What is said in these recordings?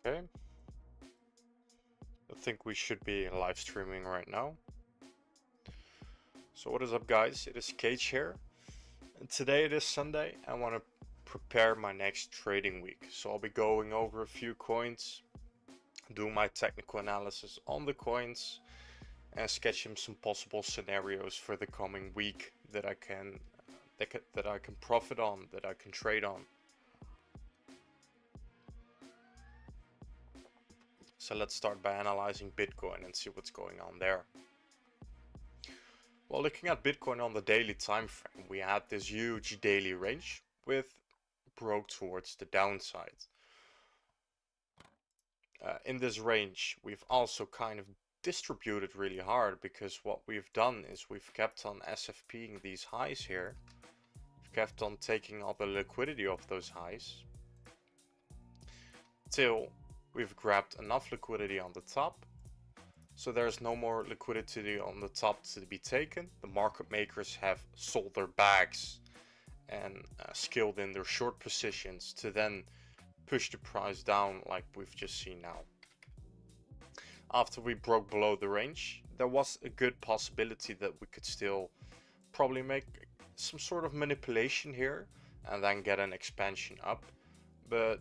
Okay. I think we should be live streaming right now. So what is up, guys? It is Cage here. And today it is Sunday. I want to prepare my next trading week. So I'll be going over a few coins, doing my technical analysis on the coins, and sketching some possible scenarios for the coming week that I can profit on, that I can trade on. So let's start by analyzing Bitcoin and see what's going on there. Well, looking at Bitcoin on the daily time frame, we had this huge daily range with broke towards the downside. In this range, we've also kind of distributed really hard, because what we've done is we've kept on SFPing these highs here. We've kept on taking all the liquidity of those highs till we've grabbed enough liquidity on the top, so there's no more liquidity on the top to be taken. The market makers have sold their bags and scaled in their short positions to then push the price down like we've just seen now. After we broke below the range, there was a good possibility that we could still probably make some sort of manipulation here and then get an expansion up, but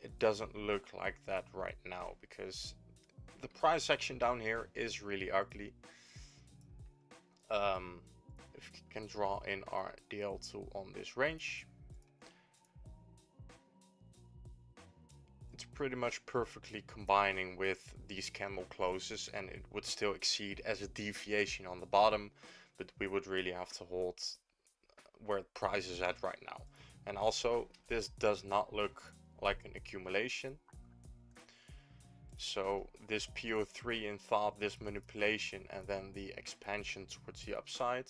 it doesn't look like that right now, because the price action down here is really ugly. If we can draw in our DL2 on this range, it's pretty much perfectly combining with these candle closes, and it would still exceed as a deviation on the bottom, but we would really have to hold where the price is at right now. And also, this does not look like an accumulation. So this PO3 in thought, this manipulation, and then the expansion towards the upside,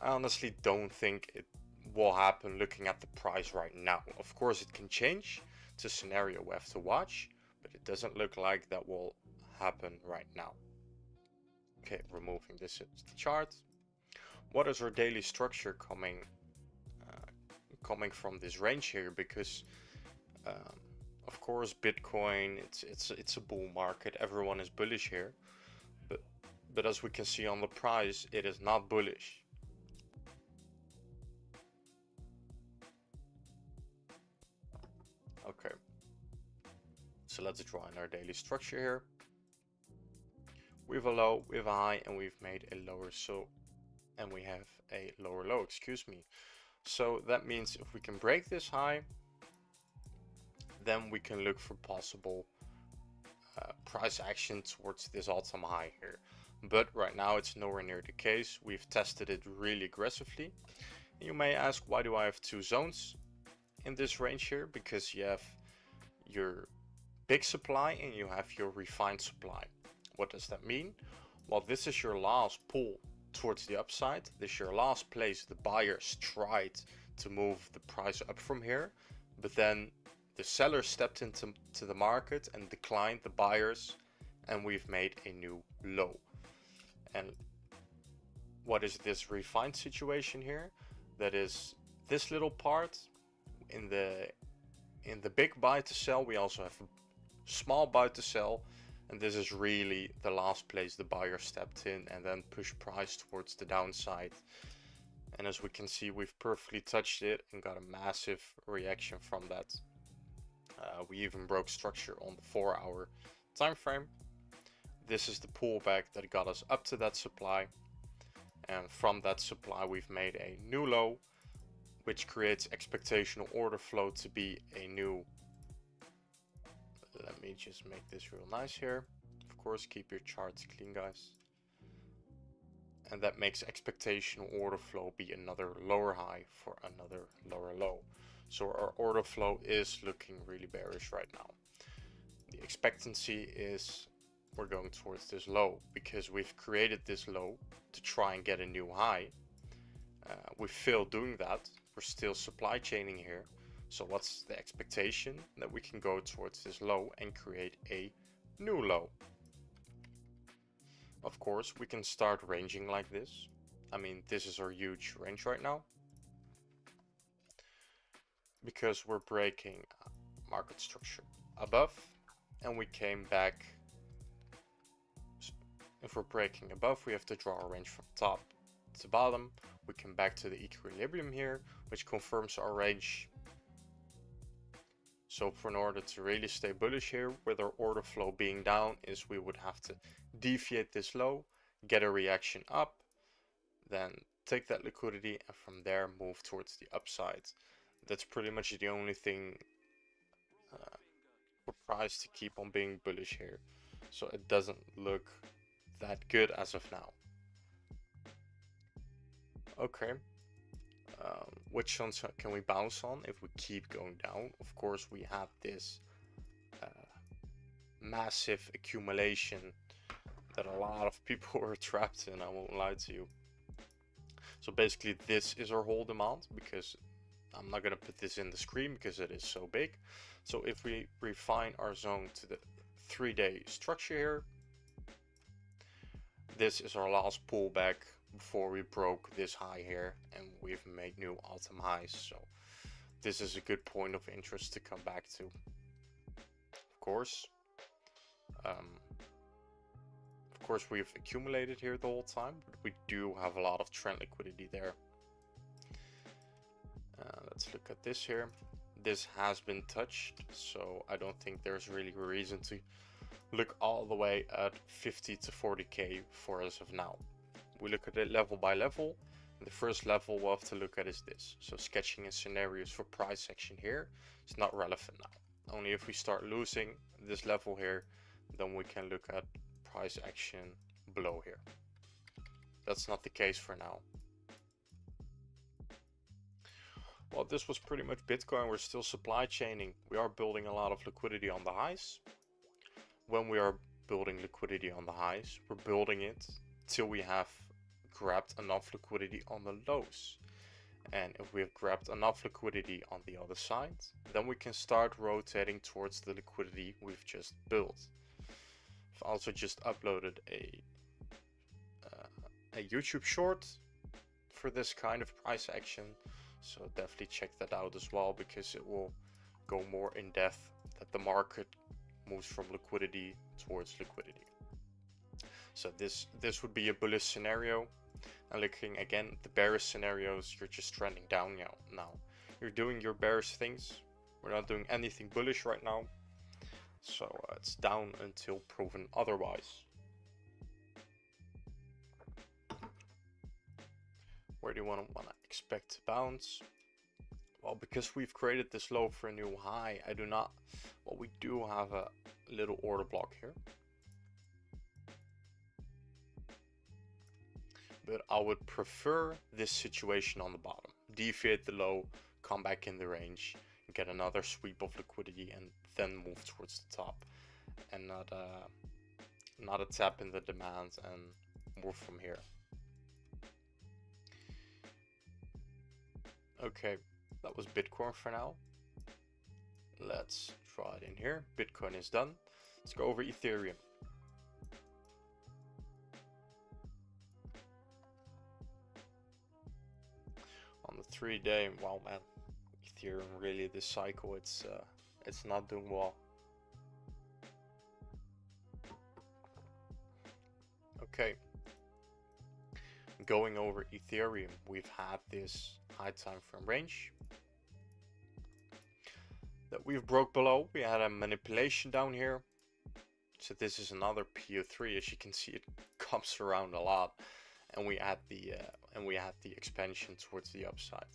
I honestly don't think it will happen looking at the price right now. Of course it can change. It's a scenario we have to watch, but it doesn't look like that will happen right now. Okay, removing this to the chart. What is our daily structure coming from this range here? Because of course Bitcoin, it's a bull market, everyone is bullish here, but as we can see on the price, it is not bullish. Okay, so let's draw in our daily structure here. We have a low, we have a high, and we've made a lower, and we have a lower low, excuse me. So that means if we can break this high, then we can look for possible price action towards this all-time high here. But right now it's nowhere near the case. We've tested it really aggressively. And you may ask, why do I have two zones in this range here? Because you have your big supply and you have your refined supply. What does that mean? Well, this is your last pull towards the upside. This is your last place the buyers tried to move the price up from here, but then the sellers stepped into the market and declined the buyers, and we've made a new low. And what is this refined situation here? That is this little part in the big buy to sell. We also have a small buy to sell, and this is really the last place the buyer stepped in and then pushed price towards the downside. And as we can see, we've perfectly touched it and got a massive reaction from that. We even broke structure on the 4-hour time frame. This is the pullback that got us up to that supply, and from that supply we've made a new low, which creates expectational order flow to be a new, let me just make this real nice here. Of course, keep your charts clean, guys. And that makes expectational order flow be another lower high for another lower low. So our order flow is looking really bearish right now. The expectancy is we're going towards this low, because we've created this low to try and get a new high. We failed doing that. We're still supply chaining here. So what's the expectation? That we can go towards this low and create a new low. Of course, we can start ranging like this. I mean, this is our huge range right now, because we're breaking market structure. above and we came back. If we're breaking above, we have to draw a range from top to bottom. We come back to the equilibrium here, which confirms our range. So in order to really stay bullish here, with our order flow being down, is we would have to deviate this low, get a reaction up, then take that liquidity, and from there move towards the upside. That's pretty much the only thing for price to keep on being bullish here. So it doesn't look that good as of now. Okay, which ones can we bounce on if we keep going down? Of course, we have this massive accumulation that a lot of people are trapped in, I won't lie to you. So basically this is our hold amount, because I'm not going to put this in the screen because it is so big. So if we refine our zone to the 3-day structure here, this is our last pullback before we broke this high here and we've made new all-time highs. So this is a good point of interest to come back to. Of course, we've accumulated here the whole time, but we do have a lot of trend liquidity there. Let's look at this here. This has been touched, so I don't think there's really a reason to look all the way at 50 to 40k for as of now. We look at it level by level. The first level we'll have to look at is this. So sketching in scenarios for price action here is not relevant now. Only if we start losing this level here, then we can look at price action below here. That's not the case for now. Well, this was pretty much Bitcoin. We're still supply chaining. We are building a lot of liquidity on the highs. When we are building liquidity on the highs, we're building it till we have grabbed enough liquidity on the lows. And if we have grabbed enough liquidity on the other side, then we can start rotating towards the liquidity we've just built. I've also just uploaded a YouTube short for this kind of price action, so definitely check that out as well, because it will go more in depth that the market moves from liquidity towards liquidity. So this would be a bullish scenario. And looking again at the bearish scenarios, you're just trending down now. You're doing your bearish things. We're not doing anything bullish right now. So it's down until proven otherwise. Where do you want to expect to bounce? Well, because we've created this low for a new high, we do have a little order block here. But I would prefer this situation on the bottom. Deviate the low, come back in the range, get another sweep of liquidity, and then move towards the top. And not a tap in the demand and move from here. Okay, that was Bitcoin for now. Let's try it in here. Bitcoin is done. Let's go over Ethereum. On the 3-day, wow man, Ethereum really this cycle it's not doing well. Okay, going over Ethereum, we've had this high time frame range that we've broke below. We had a manipulation down here, so this is another PO3. As you can see, it comes around a lot, and we had the expansion towards the upside.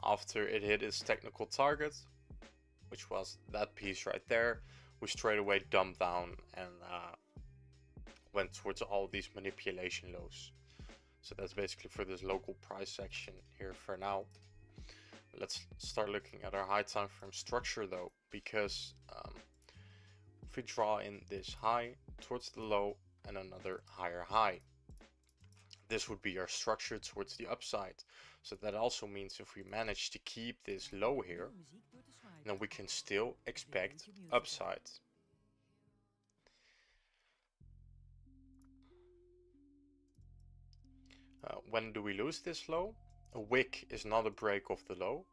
After it hit its technical target, which was that piece right there, we straight away dumped down and went towards all these manipulation lows. So that's basically for this local price action here for now. Let's start looking at our high time frame structure though, because if we draw in this high towards the low and another higher high, this would be our structure towards the upside. So that also means if we manage to keep this low here, then we can still expect upside. When do we lose this low? A wick is not a break of the low,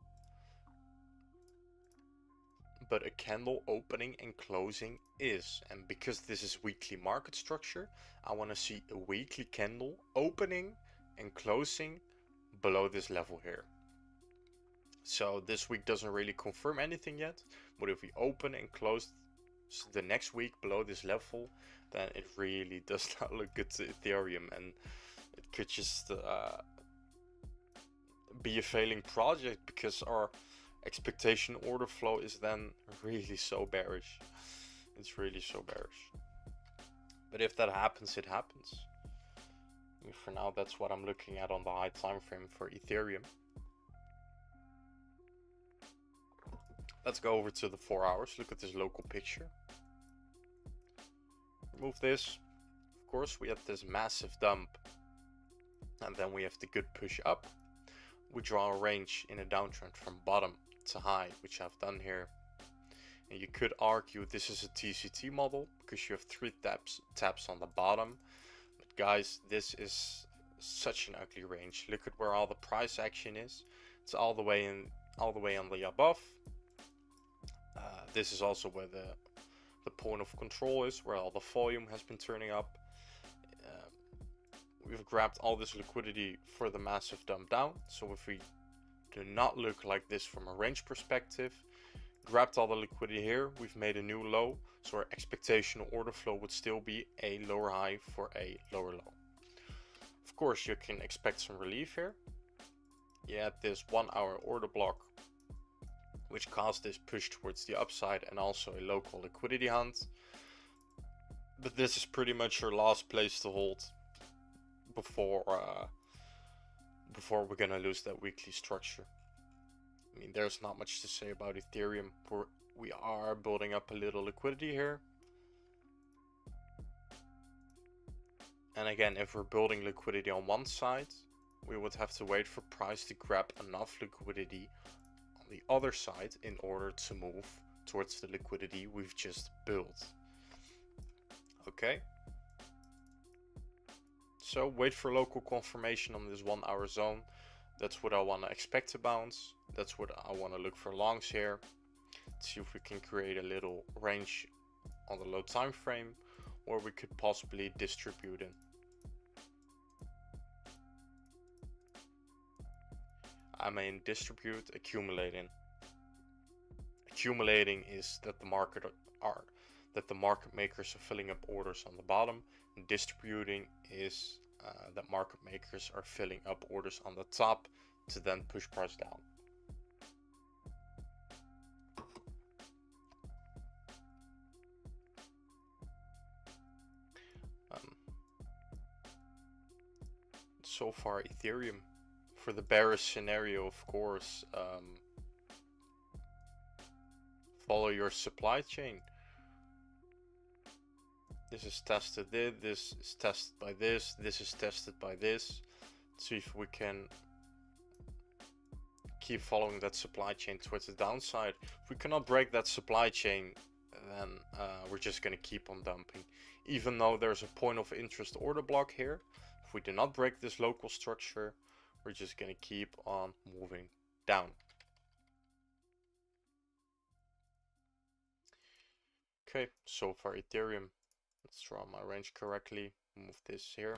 but a candle opening and closing is. And because this is weekly market structure, I want to see a weekly candle opening and closing below this level here. So this week doesn't really confirm anything yet, but if we open and close the next week below this level, then it really does not look good to Ethereum, and it could just be a failing project, because our expectation order flow is then really so bearish. It's really so bearish. But if that happens, it happens. I mean, for now, that's what I'm looking at on the high time frame for Ethereum. Let's go over to the 4 hours. Look at this local picture. Remove this. Of course, we have this massive dump, and then we have the good push up. We draw a range in a downtrend from bottom to high, which I've done here. And you could argue this is a TCT model because you have 3 taps on the bottom. But guys, this is such an ugly range. Look at where all the price action is. It's all the way on the above. This is also where the point of control is, where all the volume has been turning up. We've grabbed all this liquidity for the massive dump down. So if we do not look like this from a range perspective, grabbed all the liquidity here, we've made a new low. So our expectation order flow would still be a lower high for a lower low. Of course, you can expect some relief here. You had this 1 hour order block, which caused this push towards the upside and also a local liquidity hunt. But this is pretty much your last place to hold before we're gonna lose that weekly structure. I mean, there's not much to say about Ethereum. We are building up a little liquidity here. And again, if we're building liquidity on one side, we would have to wait for price to grab enough liquidity on the other side in order to move towards the liquidity we've just built. Okay. So wait for local confirmation on this 1 hour zone. That's what I want to expect to bounce. That's what I want to look for longs here. See if we can create a little range on the low time frame, or we could possibly distribute in. I mean, distribute, accumulating. Accumulating is that the market makers are filling up orders on the bottom, and distributing is that market makers are filling up orders on the top to then push price down. So far, Ethereum. For the bearish scenario, of course, follow your supply chain. This is tested, this is tested by this is tested by this. See if we can keep following that supply chain towards the downside. If we cannot break that supply chain, then we're just going to keep on dumping. Even though there's a point of interest order block here, if we do not break this local structure, we're just going to keep on moving down. Okay, so far Ethereum. Let's draw my range correctly. Move this here.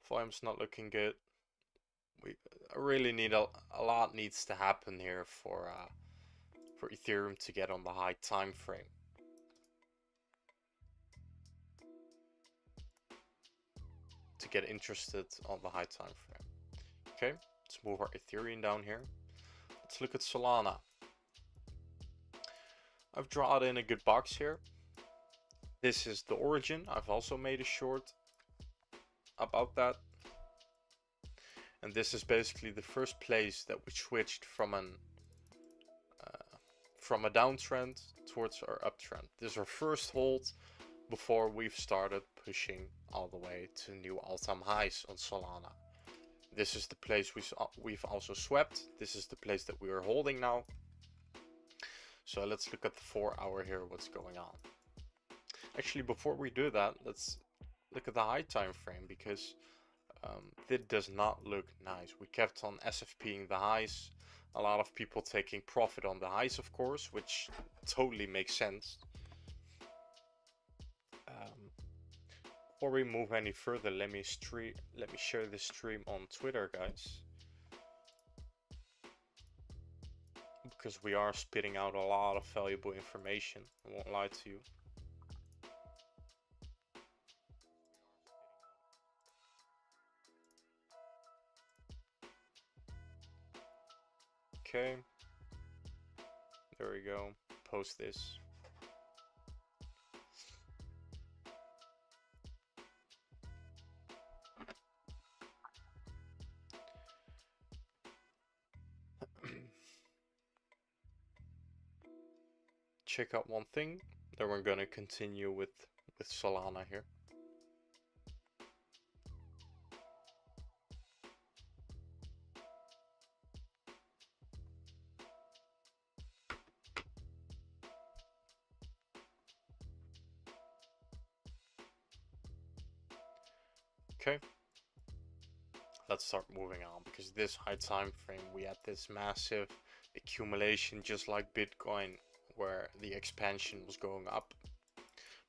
Volume's not looking good. We really need a lot needs to happen here for Ethereum to get on the high time frame. To get interested on the high time frame. Okay, let's move our Ethereum down here. Let's look at Solana. I've drawn in a good box here. This is the origin. I've also made a short about that. And this is basically the first place that we switched from a downtrend towards our uptrend. This is our first hold before we've started pushing all the way to new all-time highs on Solana. This is the place we've also swept. This is the place that we are holding now. So let's look at the 4 hour here, what's going on. Actually, before we do that, let's look at the high time frame, because it does not look nice. We kept on SFPing the highs. A lot of people taking profit on the highs, of course, which totally makes sense. Before we move any further, let me share this stream on Twitter, guys, because we are spitting out a lot of valuable information. I won't lie to you. Okay, there we go. Post this. Check out one thing, then we're gonna continue with Solana here. Okay, let's start moving on, because this high time frame we had this massive accumulation, just like Bitcoin, where the expansion was going up.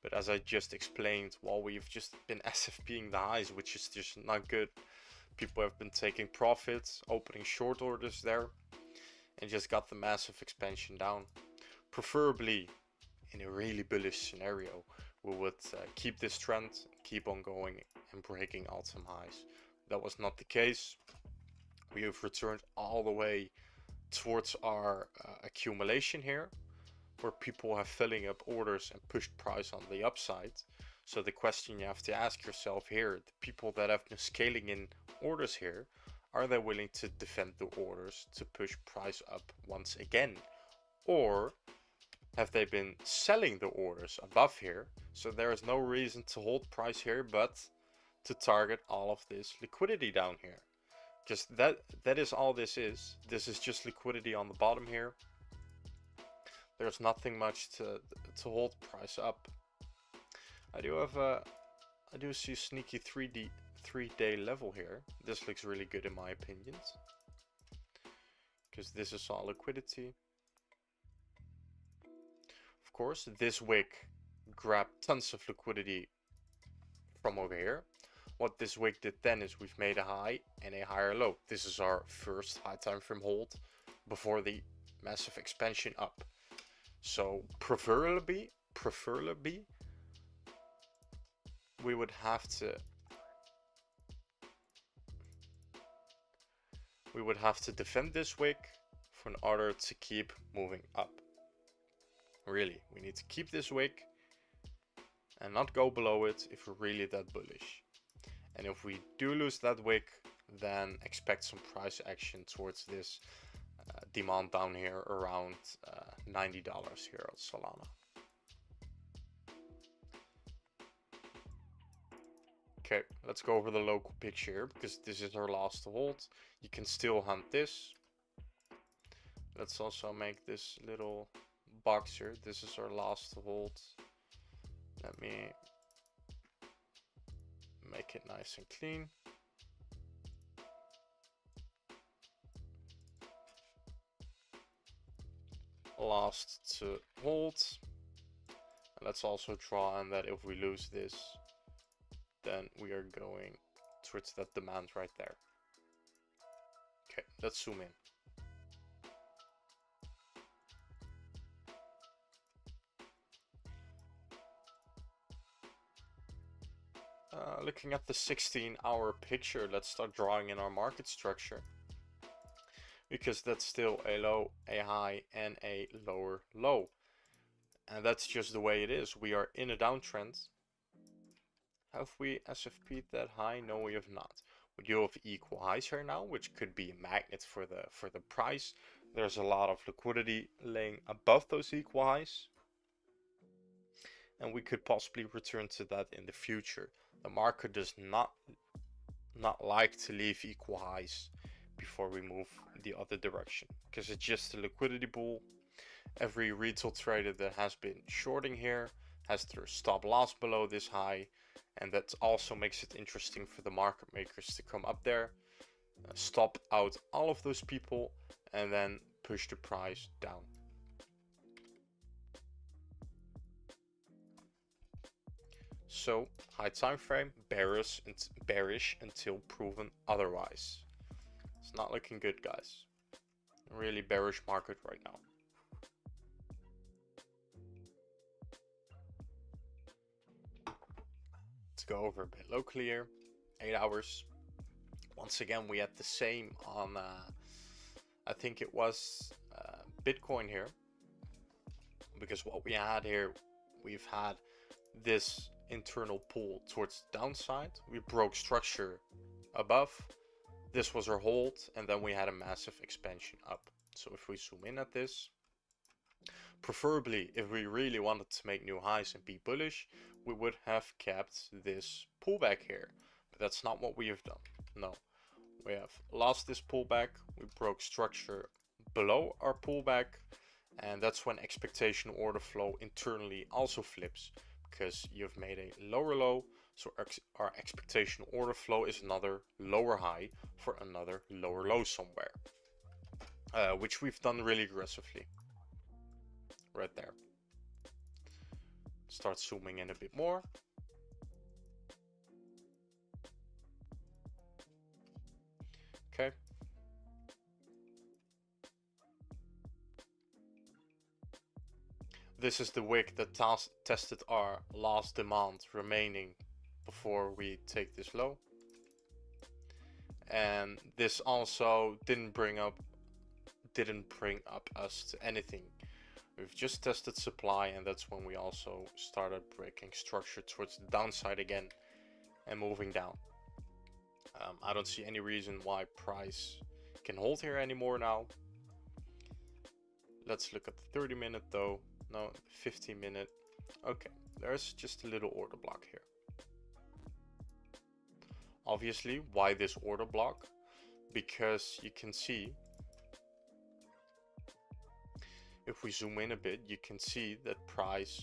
But as I just explained, while we've just been SFPing the highs, which is just not good, people have been taking profits, opening short orders there, and just got the massive expansion down. Preferably in a really bullish scenario, we would keep this trend, keep on going and breaking all-time highs. That was not the case. We have returned all the way towards our accumulation here, where people have filling up orders and pushed price on the upside. So the question you have to ask yourself here, the people that have been scaling in orders here, are they willing to defend the orders to push price up once again? Or have they been selling the orders above here? So there is no reason to hold price here, but to target all of this liquidity down here. Because that is all this is. This is just liquidity on the bottom here. There's nothing much to hold price up. I do see a sneaky 3-day level here. This looks really good in my opinion, because this is all liquidity. Of course, this wick grabbed tons of liquidity from over here. What this wick did then is we've made a high and a higher low. This is our first high time frame hold before the massive expansion up. So preferably we would have to defend this wick in order to keep moving up. Really, we need to keep this wick and not go below it if we're really that bullish. And if we do lose that wick, then expect some price action towards this demand down here around $90 here on Solana. Okay, let's go over the local picture, because this is our last to hold. You can still hunt this. Let's also make this little box here. This is our last to hold. Let me make it nice and clean. Last to hold. And let's also draw on that if we lose this, then we are going towards that demand right there. Okay, let's zoom in. Looking at the 16-hour picture, let's start drawing in our market structure, because that's still a low, a high, and a lower low. And that's just the way it is. We are in a downtrend. Have we SFP'd that high? No, we have not. We do have equal highs here now, which could be a magnet for the price. There's a lot of liquidity laying above those equal highs, and we could possibly return to that in the future. The market does not like to leave equal highs before we move the other direction, because it's just a liquidity pool. Every retail trader that has been shorting here has their stop loss below this high, and that also makes it interesting for the market makers to come up there, stop out all of those people, and then push the price down. So high time frame, bearish until proven otherwise. It's not looking good, guys. Really bearish market right now. Let's go over a bit locally here. 8 hours. Once again, we had the same on, I think it was Bitcoin here. Because what we had here, we've had this internal pull towards the downside. We broke structure above. This was our hold, and then we had a massive expansion up. So if we zoom in at this, preferably if we really wanted to make new highs and be bullish, we would have kept this pullback here. But that's not what we have done. No, we have lost this pullback. We broke structure below our pullback, and that's when expectation order flow internally also flips, because you've made a lower low. So our expectation order flow is another lower high for another lower low somewhere, which we've done really aggressively right there. Start zooming in a bit more. Okay. This is the wick that tested our last demand remaining before we take this low. And this also didn't bring up us to anything. We've just tested supply, and that's when we also started breaking structure towards the downside again and moving down. I don't see any reason why price can hold here anymore now. Let's look at the 30-minute though. No, 15-minute. Okay, there's just a little order block here. Obviously, why this order block? Because you can see, if we zoom in a bit, you can see that price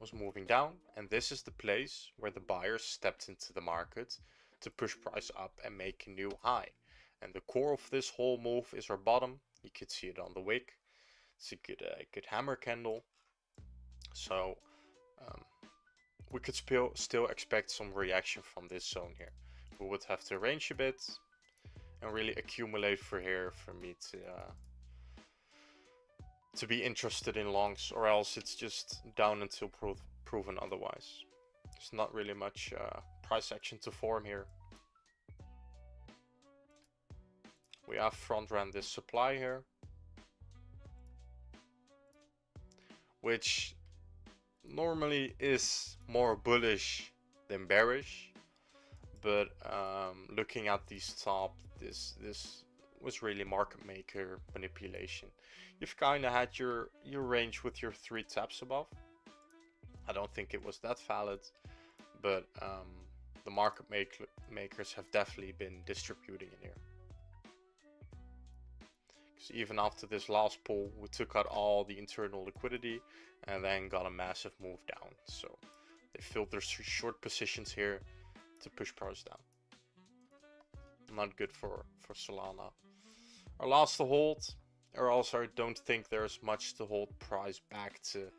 was moving down, and this is the place where the buyers stepped into the market to push price up and make a new high. And the core of this whole move is our bottom. You could see it on the wick. It's a good hammer candle. So we could still expect some reaction from this zone here. We would have to range a bit and really accumulate for here for me to be interested in longs, or else it's just down until proven otherwise. There's not really much price action to form here. We have front ran this supply here, which normally is more bullish than bearish, but looking at these top, this was really market maker manipulation. You've kind of had your range with your 3 taps above. I don't think it was that valid, but the market makers have definitely been distributing in here. Because even after this last pull, we took out all the internal liquidity and then got a massive move down. So they filled their short positions here to push price down. Not good for Solana. Our last to hold, or also I don't think there's much to hold price back to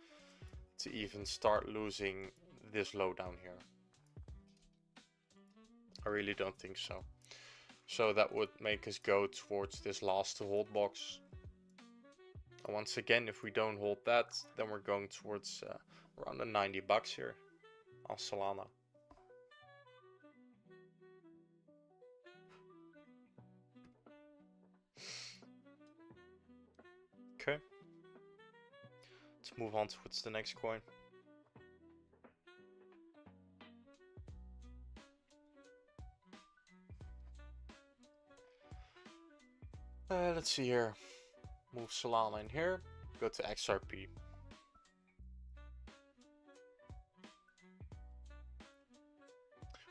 even start losing this low down here. I really don't think so. So that would make us go towards this last to hold box. And once again, if we don't hold that, then we're going towards around the $90 here on Solana. Okay, let's move on towards the next coin. Let's see here. Move Solana in here. Go to XRP.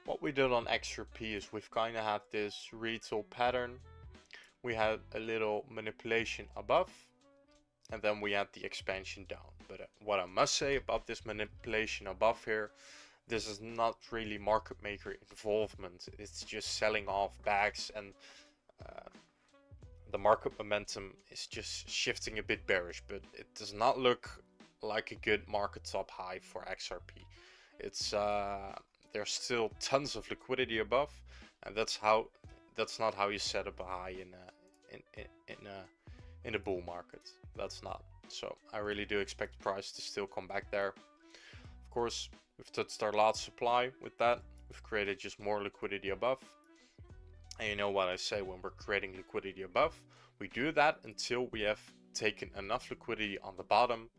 What we did on XRP is we've kind of had this retail pattern. We had a little manipulation above, and then we had the expansion down. But what I must say about this manipulation above here, this is not really market maker involvement. It's just selling off bags and the market momentum is just shifting a bit bearish, but it does not look like a good market top high for XRP. It's there's still tons of liquidity above, and that's not how you set up a high in a bull market. That's not. So I really do expect the price to still come back there. Of course, we've touched our last supply with that. We've created just more liquidity above. And you know what I say, when we're creating liquidity above, we do that until we have taken enough liquidity on the bottom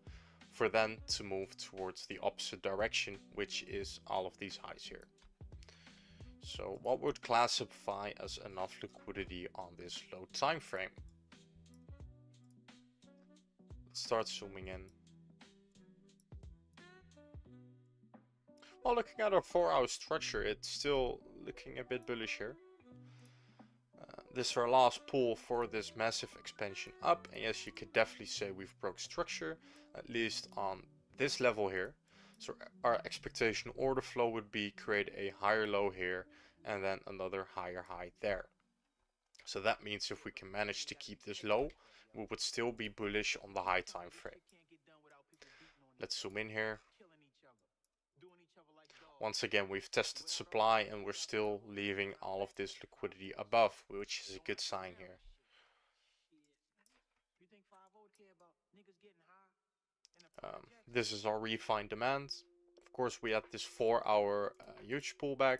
for then to move towards the opposite direction, which is all of these highs here. So what would classify as enough liquidity on this low time frame? Let's start zooming in. Well, looking at our 4-hour structure, it's still looking a bit bullish here. This is our last pull for this massive expansion up, and yes, you could definitely say we've broke structure, at least on this level here. So our expectation order flow would be create a higher low here and then another higher high there. So that means if we can manage to keep this low, we would still be bullish on the high time frame. Let's zoom in here. Once again, we've tested supply and we're still leaving all of this liquidity above, which is a good sign here. This is our refined demand. Of course, we had this 4-hour huge pullback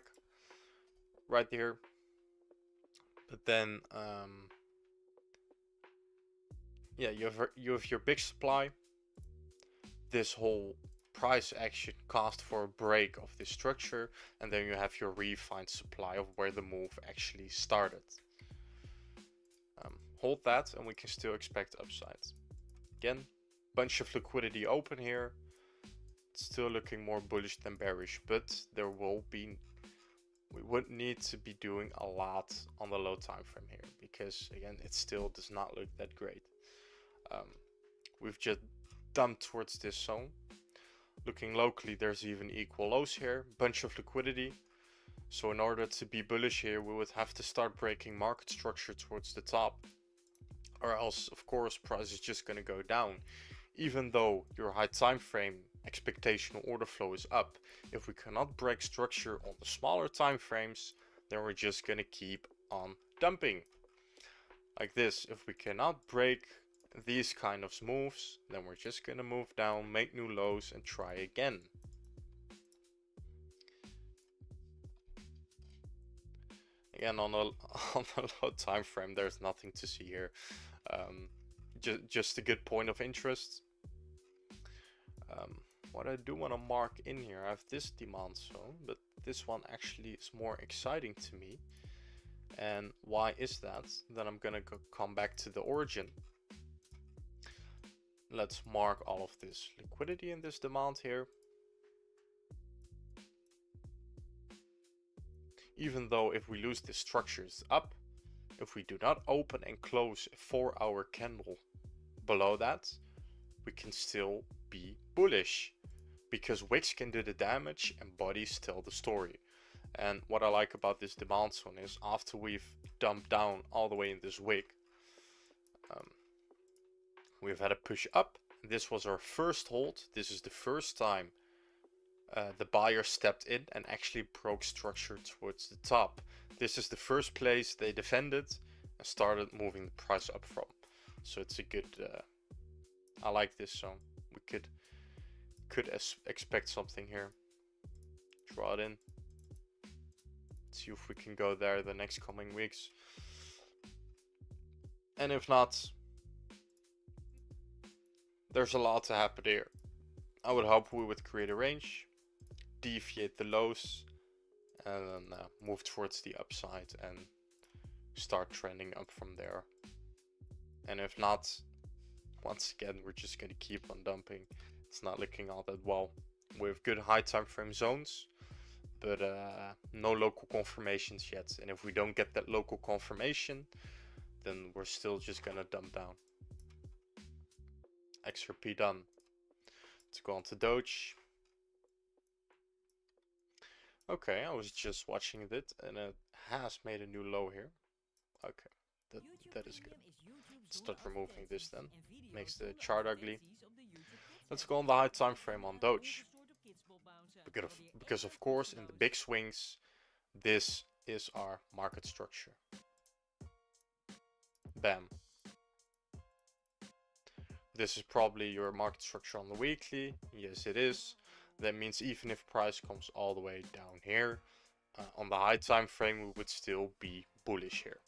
right here. But then, yeah, you have your big supply. This whole price action caused for a break of this structure, and then you have your refined supply of where the move actually started. Hold that and we can still expect upsides. Again, bunch of liquidity open here. It's still looking more bullish than bearish, but there will be, we would need to be doing a lot on the low time frame here, because again, it still does not look that great. We've just dumped towards this zone. Looking locally, there's even equal lows here, bunch of liquidity. So in order to be bullish here, we would have to start breaking market structure towards the top, or else of course price is just going to go down. Even though your high time frame expectation order flow is up, if we cannot break structure on the smaller time frames, then we're just going to keep on dumping like this. If we cannot break these kind of moves, then we're just gonna move down, make new lows and try again. Again, on a low time frame, there's nothing to see here. Just a good point of interest. What I do want to mark in here, I have this demand zone, but this one actually is more exciting to me. And why is that? Then I'm gonna come back to the origin. Let's mark all of this liquidity in this demand here. Even though if we lose this structure is up, if we do not open and close a 4-hour candle below that, we can still be bullish, because wicks can do the damage and bodies tell the story. And what I like about this demand zone is after we've dumped down all the way in this wick, we've had a push up. This was our first hold. This is the first time the buyer stepped in and actually broke structure towards the top. This is the first place they defended and started moving the price up from. So it's a good, I like this zone. We could expect something here. Draw it in. See if we can go there the next coming weeks. And if not, there's a lot to happen here. I would hope we would create a range, deviate the lows, and then move towards the upside and start trending up from there. And if not, once again, we're just going to keep on dumping. It's not looking all that well. We have good high time frame zones, but no local confirmations yet. And if we don't get that local confirmation, then we're still just going to dump down. XRP done. Let's go on to Doge. Okay, I was just watching it and it has made a new low here. Okay, that is good. Let's start removing this then. Makes the chart ugly. Let's go on the high time frame on Doge. Because of course in the big swings, this is our market structure. Bam. This is probably your market structure on the weekly. Yes, it is. That means even if price comes all the way down here, on the high time frame we would still be bullish here.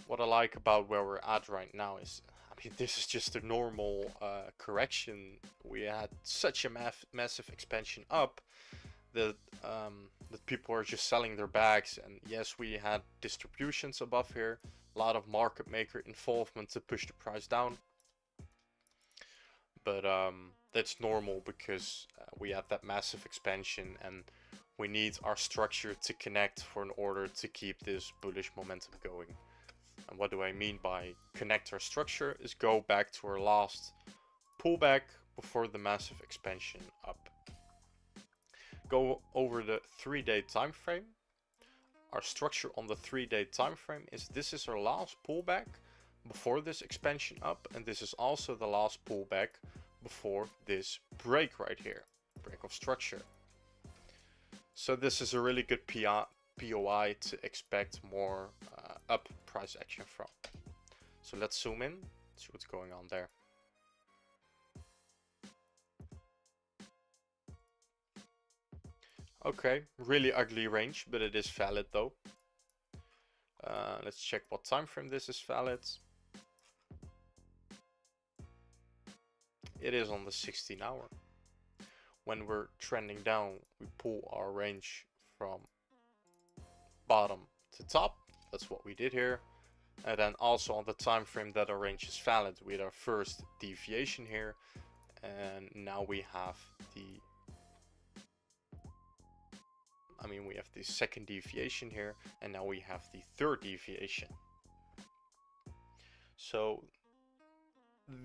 What I like about where we're at right now is, I mean, this is just a normal correction. We had such a massive expansion up that people are just selling their bags, and yes, we had distributions above here, a lot of market maker involvement to push the price down, but that's normal because we had that massive expansion and we need our structure to connect in order to keep this bullish momentum going. And what do I mean by connect our structure is go back to our last pullback before the massive expansion up. Go over the 3-day time frame. Our structure on the 3-day time frame is this is our last pullback before this expansion up, and this is also the last pullback before this break right here, break of structure. So this is a really good POI to expect more up price action from. So let's zoom in, see what's going on there. Okay, really ugly range, but it is valid though. Let's check what time frame this is valid. It is on the 16 hour. When we're trending down, we pull our range from bottom to top. That's what we did here. And then also on the time frame that our range is valid, we had our first deviation here, and now we have the we have the second deviation here, and now we have the third deviation. So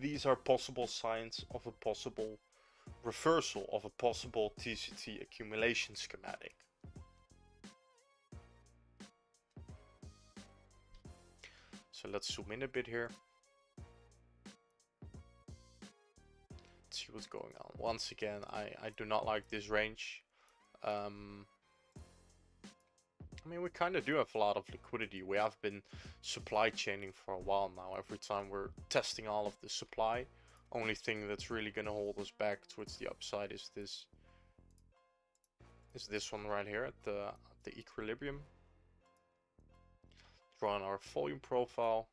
these are possible signs of a possible reversal of a possible TCT accumulation schematic. So let's zoom in a bit here. Let's see what's going on. Once again, I do not like this range. We kind of do have a lot of liquidity. We have been supply chaining for a while now. Every time we're testing all of the supply, only thing that's really going to hold us back towards the upside is this one right here at the equilibrium. Drawing our volume profile.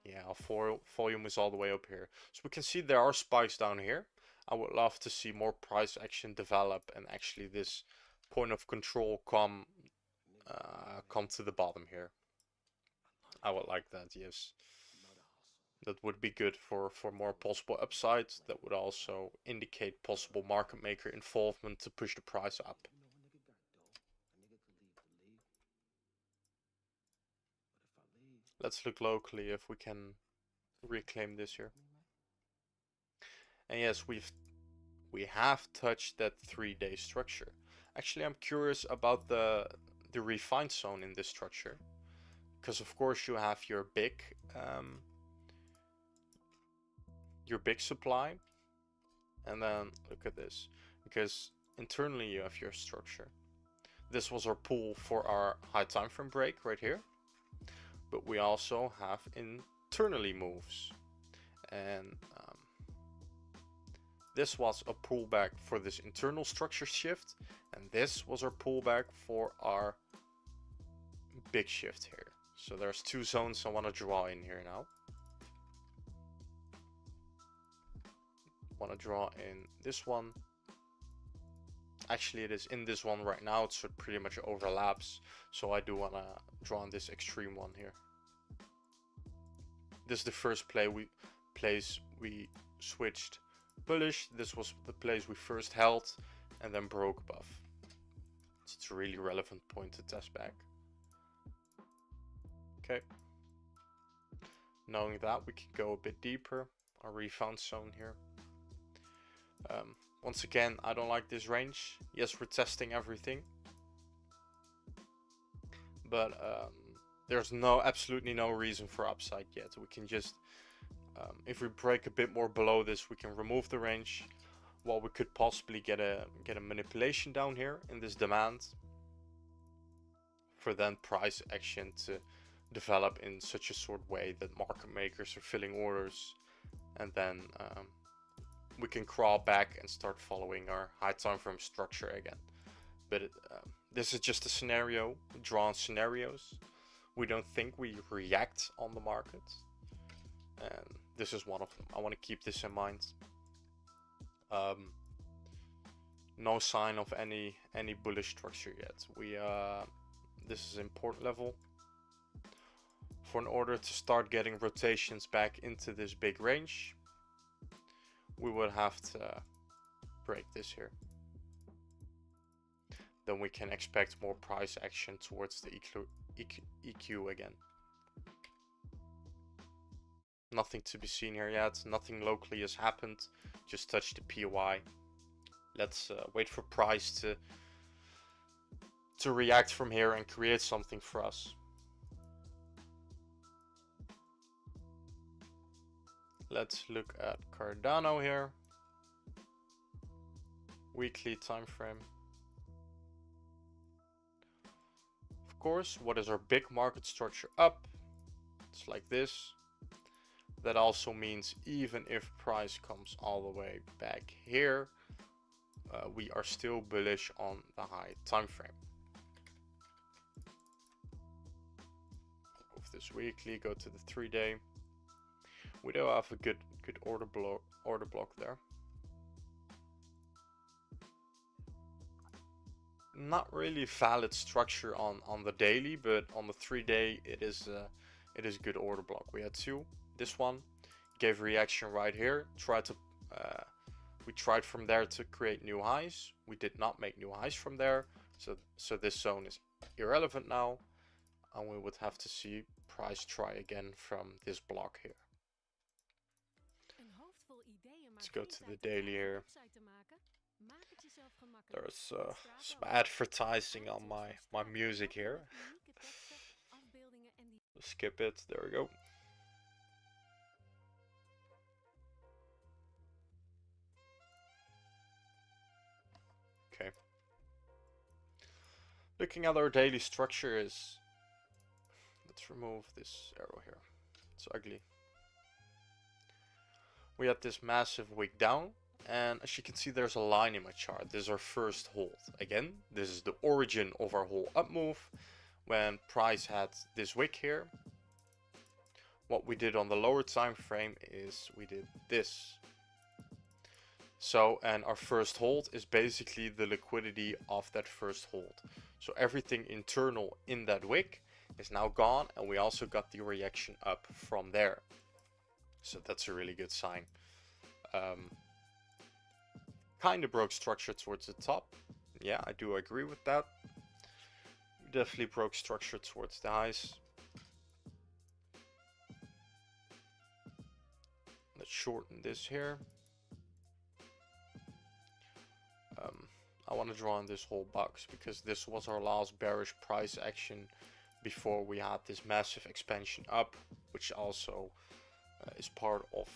Yeah, our volume is all the way up here. So we can see there are spikes down here. I would love to see more price action develop and actually this point of control come to the bottom here. I would like that, yes. That would be good for more possible upsides. That would also indicate possible market maker involvement to push the price up. Let's look locally if we can reclaim this here. And yes, we have touched that 3-day structure. Actually, I'm curious about the refined zone in this structure, because of course you have your big supply, and then look at this, because internally you have your structure. This was our pull for our high time frame break right here, but we also have internally moves, and this was a pullback for this internal structure shift, and this was our pullback for our big shift here. So there's two zones I want to draw in here now. Want to draw in this one. Actually, it is in this one right now, so it pretty much overlaps. So I do want to draw in this extreme one here. This is the first place we switched bullish. This was the place we first held and then broke above. So it's a really relevant point to test back. Okay. Knowing that, we can go a bit deeper. Our refound zone here. Once again, I don't like this range. Yes, we're testing everything. but there's absolutely no reason for upside yet. We can just, if we break a bit more below this, we can remove the range. While we could possibly get a manipulation down here in this demand, for then price action to develop in such a sort of way that market makers are filling orders, and then we can crawl back and start following our high time frame structure again. But this is just a scenario, drawn scenarios. We don't think we react on the market, and this is one of them. I want to keep this in mind. No sign of any bullish structure yet. This is important level. For in order to start getting rotations back into this big range, we would have to break this here. Then we can expect more price action towards the EQ again. Nothing to be seen here yet. Nothing locally has happened. Just touched the POI. Let's wait for price to react from here and create something for us. Let's look at Cardano here. Weekly time frame. Of course, what is our big market structure up? It's like this. That also means even if price comes all the way back here, we are still bullish on the high time frame. Move this weekly, go to the 3-day. We do have a good order block there. Not really valid structure on the daily, but on the 3-day it is a good order block. We had two. This one gave reaction right here. We tried from there to create new highs. We did not make new highs from there, so this zone is irrelevant now, and we would have to see price try again from this block here. Let's go to the daily here. There's some advertising on my music here. Skip it. There we go. Okay. Looking at our daily structure is, let's remove this arrow here. It's ugly. We had this massive wick down, and as you can see, there's a line in my chart. This is our first hold. Again, this is the origin of our whole up move. When price had this wick here, what we did on the lower time frame is we did this. So, and our first hold is basically the liquidity of that first hold. So everything internal in that wick is now gone, and we also got the reaction up from there. So that's a really good sign. Kind of broke structure towards the top. Yeah, I do agree with that. Definitely broke structure towards the highs. Let's shorten this here. I want to draw on this whole box because this was our last bearish price action before we had this massive expansion up, which also is part of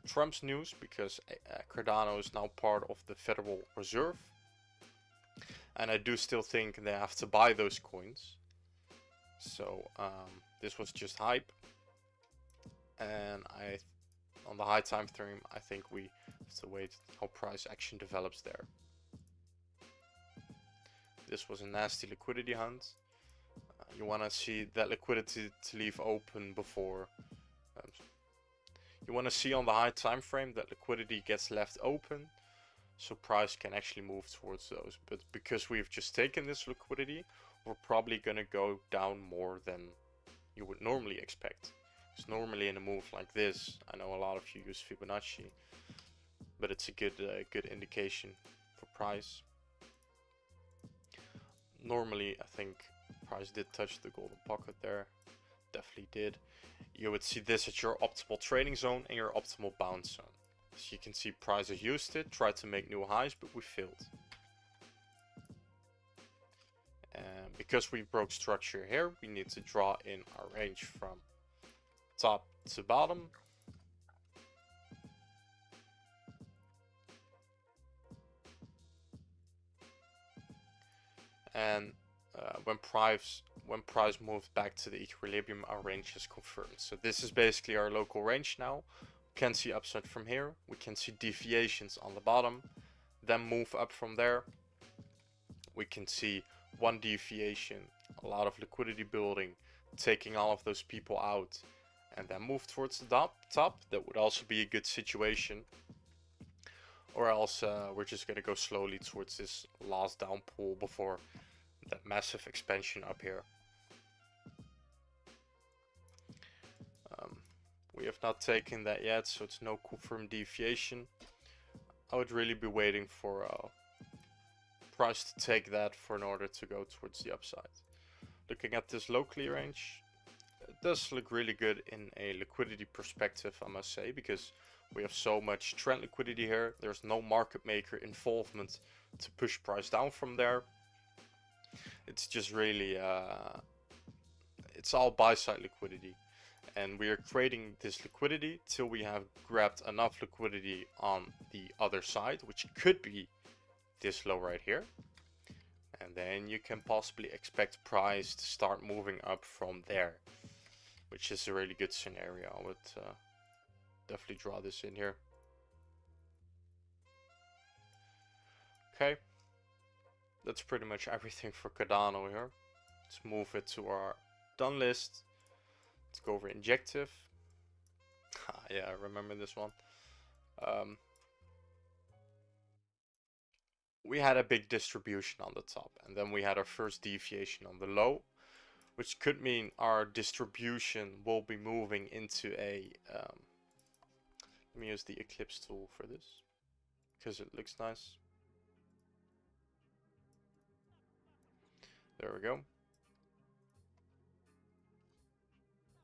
Trump's news, because Cardano is now part of the Federal Reserve, and I do still think they have to buy those coins. So this was just hype, and on the high time frame, I think we have to wait how price action develops there. This was a nasty liquidity hunt. You want to see that liquidity to leave open before. You want to see on the high time frame that liquidity gets left open, so price can actually move towards those. But because we've just taken this liquidity, we're probably going to go down more than you would normally expect. Because normally in a move like this, I know a lot of you use Fibonacci, but it's a good indication for price. Normally, I think price did touch the golden pocket there. Definitely did. You would see this at your optimal trading zone and your optimal bounce zone. So you can see price has used it, tried to make new highs, but we failed. because we broke structure here, we need to draw in our range from top to bottom. And when price moves back to the equilibrium, our range is confirmed. So this is basically our local range now. We can see upside from here. We can see deviations on the bottom, then move up from there. We can see one deviation, a lot of liquidity building, taking all of those people out, and then move towards the top. That would also be a good situation. Or else we're just going to go slowly towards this last down pull before that massive expansion up here. We have not taken that yet, so it's no confirmed deviation. I would really be waiting for price to take that in order to go towards the upside. Looking at this locally range, it does look really good in a liquidity perspective, I must say, because we have so much trend liquidity here. There's no market maker involvement to push price down from there. It's just really, it's all buy side liquidity. And we are creating this liquidity till we have grabbed enough liquidity on the other side, which could be this low right here. And then you can possibly expect price to start moving up from there, which is a really good scenario. I would definitely draw this in here. Okay, that's pretty much everything for Cardano here. Let's move it to our done list. Let's go over injective. Yeah, I remember this one. We had a big distribution on the top, and then we had our first deviation on the low, which could mean our distribution will be moving into a let me use the eclipse tool for this because it looks nice. There we go.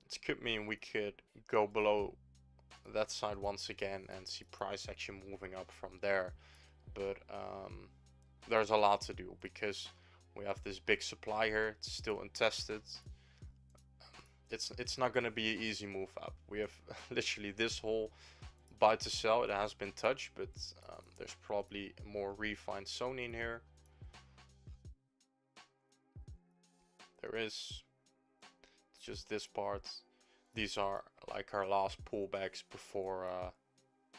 It could mean we could go below that side once again and see price action moving up from there, but there's a lot to do because we have this big supply here. It's still untested. It's not going to be an easy move up. We have literally this whole buy to sell. It has been touched, but there's probably a more refined zone in here. There is. It's just this part. These are like our last pullbacks before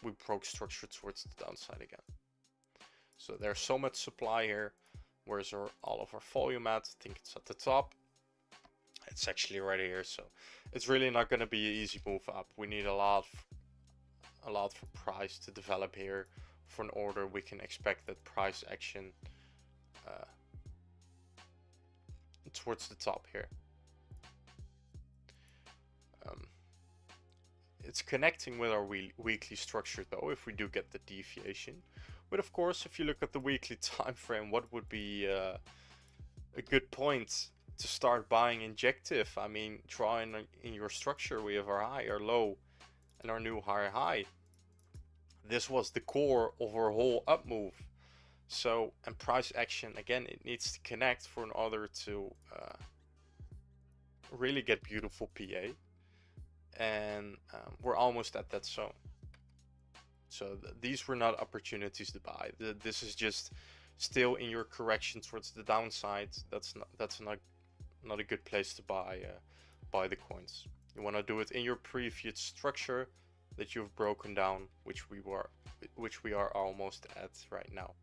we broke structure towards the downside again. So there's so much supply here. Where's all of our volume at? I think it's at the top. It's actually right here, so it's really not going to be an easy move up. We need a lot for price to develop here for an order we can expect that price action towards the top here. It's connecting with our weekly structure though, if we do get the deviation. But of course, if you look at the weekly time frame, what would be a good point to start buying injective? I mean, drawing in your structure, we have our high, our low, and our new higher high. This was the core of our whole up move. So, and price action, again, it needs to connect for an order to really get beautiful PA. And we're almost at that zone. So these were not opportunities to buy. This is just still in your correction towards the downside. That's not a good place to buy the coins. You want to do it in your previous structure that you've broken down, which we are almost at right now.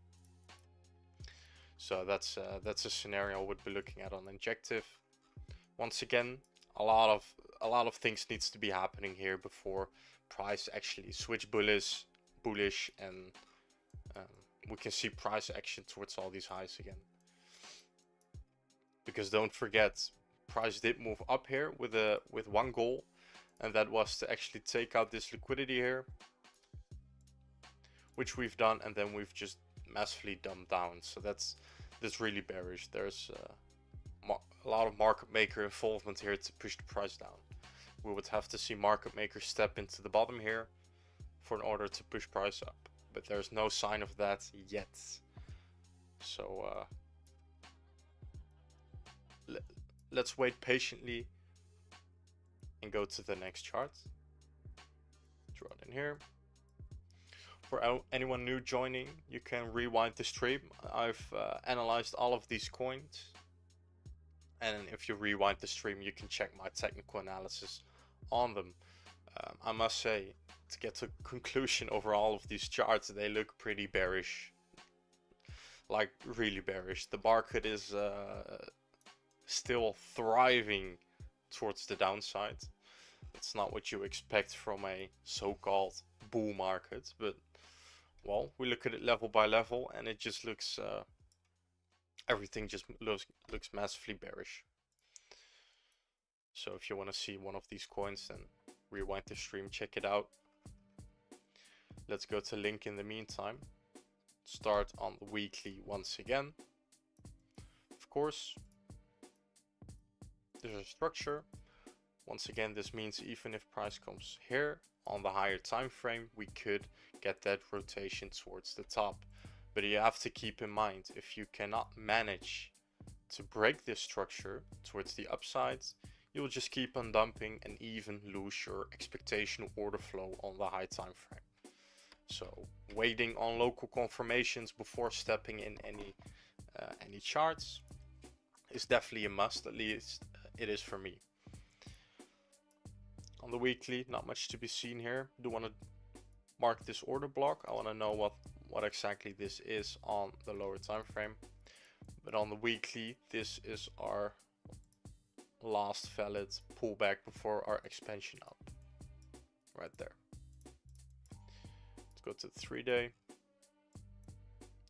So that's a scenario I would be looking at on injective. Once again, a lot of things needs to be happening here before price actually switch bullish, and we can see price action towards all these highs again. Because don't forget, price did move up here with one goal, and that was to actually take out this liquidity here, which we've done, and then we've just massively dumped down. So that's really bearish. There's a lot of market maker involvement here to push the price down. We would have to see market makers step into the bottom here for an order to push price up, but there's no sign of that yet. So let's wait patiently and go to the next chart. Draw it in here. For anyone new joining, you can rewind the stream. I've analyzed all of these coins, and if you rewind the stream, you can check my technical analysis on them. I must say, to get to conclusion over all of these charts, they look pretty bearish, like really bearish. The market is still thriving towards the downside. It's not what you expect from a so-called bull market, but well, we look at it level by level, and it just looks everything just looks massively bearish. So if you want to see one of these coins, then rewind the stream, check it out. Let's go to link in the meantime. Start on the weekly once again. Of course, there's a structure. Once again, this means even if price comes here on the higher time frame, we could get that rotation towards the top. But you have to keep in mind, if you cannot manage to break this structure towards the upsides, you'll just keep on dumping and even lose your expectation order flow on the high time frame. So waiting on local confirmations before stepping in any charts is definitely a must. At least it is for me. On the weekly, not much to be seen here. Do want to mark this order block. I want to know what exactly this is on the lower time frame. But on the weekly, this is our last valid pullback before our expansion up. Right there. Let's go to the 3-day.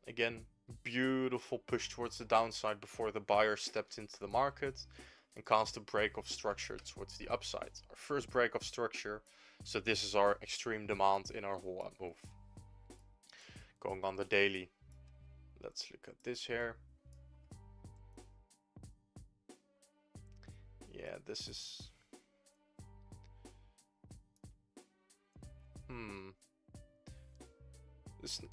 Again, beautiful push towards the downside before the buyer stepped into the market and caused a break of structure towards the upside. Our first break of structure. So this is our extreme demand in our whole up move. Going on the daily. Let's look at this here. Yeah, this is...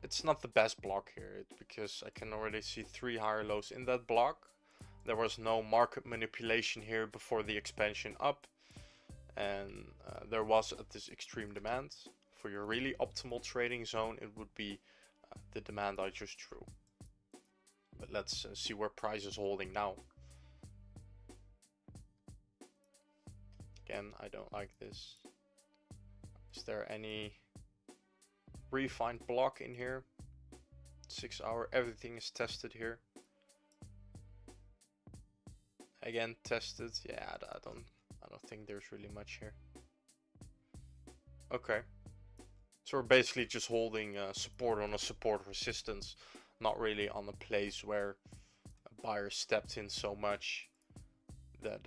It's not the best block here, because I can already see 3 higher lows in that block. There was no market manipulation here before the expansion up, and there was at this extreme demand. For your really optimal trading zone, it would be the demand I just drew. But let's see where price is holding now. Again, I don't like this. Is there any refined block in here? 6 hour, everything is tested here. Again, tested. Yeah, I don't think there's really much here. Okay, so we're basically just holding support on a support resistance, not really on a place where a buyer stepped in so much that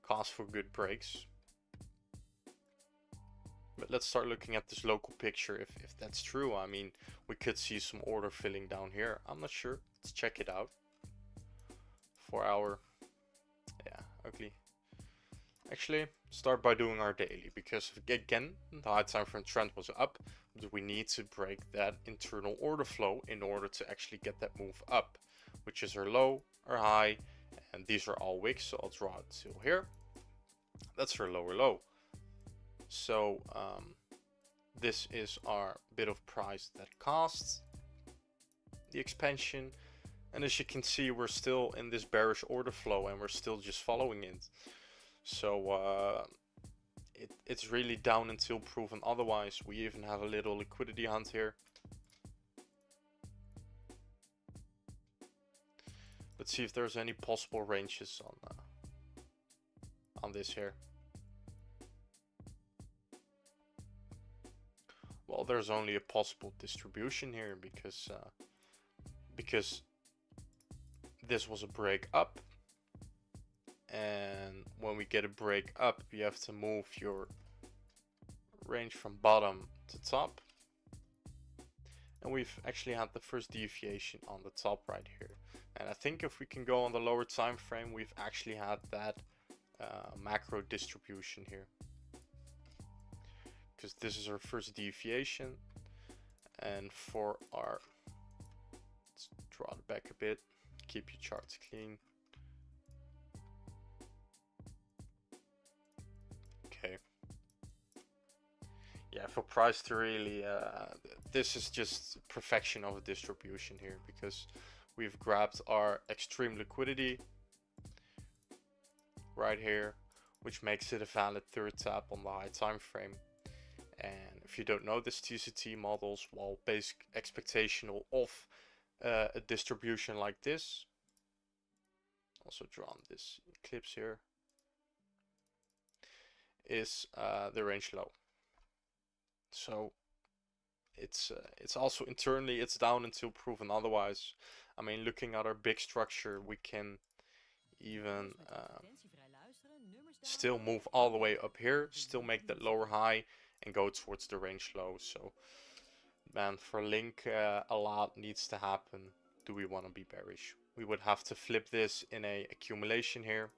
caused for good breaks. But let's start looking at this local picture. If that's true, I mean, we could see some order filling down here. I'm not sure. Let's check it out. 4 hour, yeah, ugly. Actually, start by doing our daily, because again, the high time frame trend was up, but we need to break that internal order flow in order to actually get that move up, which is our low, our high, and these are all wicks. So I'll draw it till here. That's our lower low. So this is our bit of price that costs the expansion. And as you can see, we're still in this bearish order flow and we're still just following it. So it's really down until proven otherwise. We even have a little liquidity hunt here. Let's see if there's any possible ranges on this here. Well, there's only a possible distribution here because this was a break up, and when we get a break up, you have to move your range from bottom to top, and we've actually had the first deviation on the top right here. And I think if we can go on the lower time frame, we've actually had that macro distribution here, because this is our first deviation. And for our, let's draw it back a bit, keep your charts clean. yeah, for price to really, this is just perfection of a distribution here, because we've grabbed our extreme liquidity right here, which makes it a valid third tap on the high time frame. And if you don't know this TCT models, well, basic expectational of a distribution like this, also drawn this eclipse here, is the range low. So it's also internally it's down until proven otherwise. I mean, looking at our big structure, we can even still move all the way up here, still make that lower high and go towards the range low. So man, for Link, a lot needs to happen. Do we want to be bearish? We would have to flip this in a accumulation here.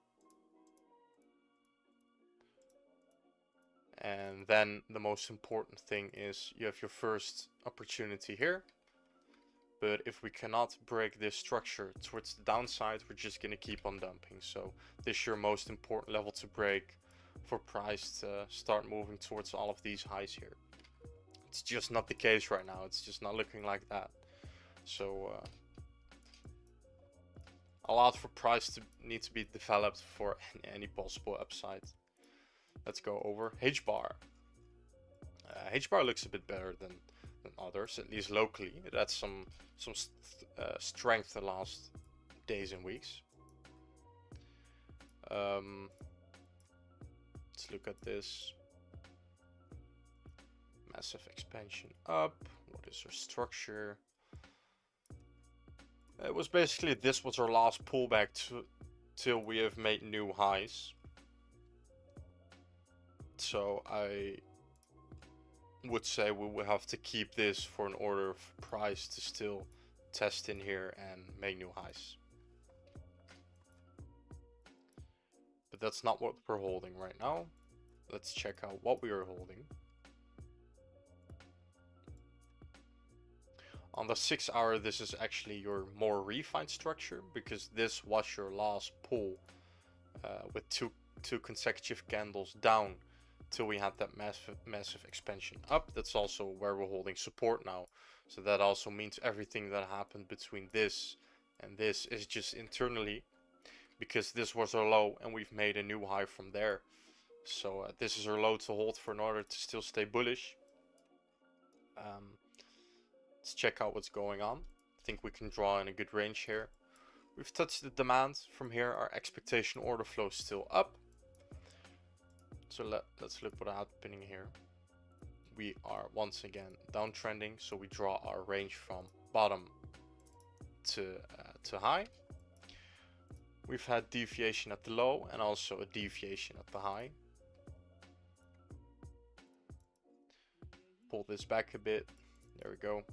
And then the most important thing is you have your first opportunity here. But if we cannot break this structure towards the downside, we're just going to keep on dumping. So this is your most important level to break for price to start moving towards all of these highs here. It's just not the case right now. It's just not looking like that. So a lot for price to need to be developed for any possible upside. Let's go over H-bar. H-bar looks a bit better than others, at least locally. It had some strength the last days and weeks. Let's look at this. Massive expansion up. What is our structure? It was basically, this was our last pullback till we have made new highs. So I would say we will have to keep this for an order of price to still test in here and make new highs. But that's not what we're holding right now. Let's check out what we are holding. On the 6 hour, this is actually your more refined structure, because this was your last pull with two consecutive candles down till we had that massive expansion up. That's also where we're holding support now. So that also means everything that happened between this and this is just internally, because this was our low and we've made a new high from there. So this is our low to hold for in order to still stay bullish. Let's check out what's going on. I think we can draw in a good range here. We've touched the demand. From here, our expectation order flow is still up. So let's look what's happening here. We are once again downtrending, so we draw our range from bottom to high. We've had deviation at the low and also a deviation at the high. Pull this back a bit. There we go.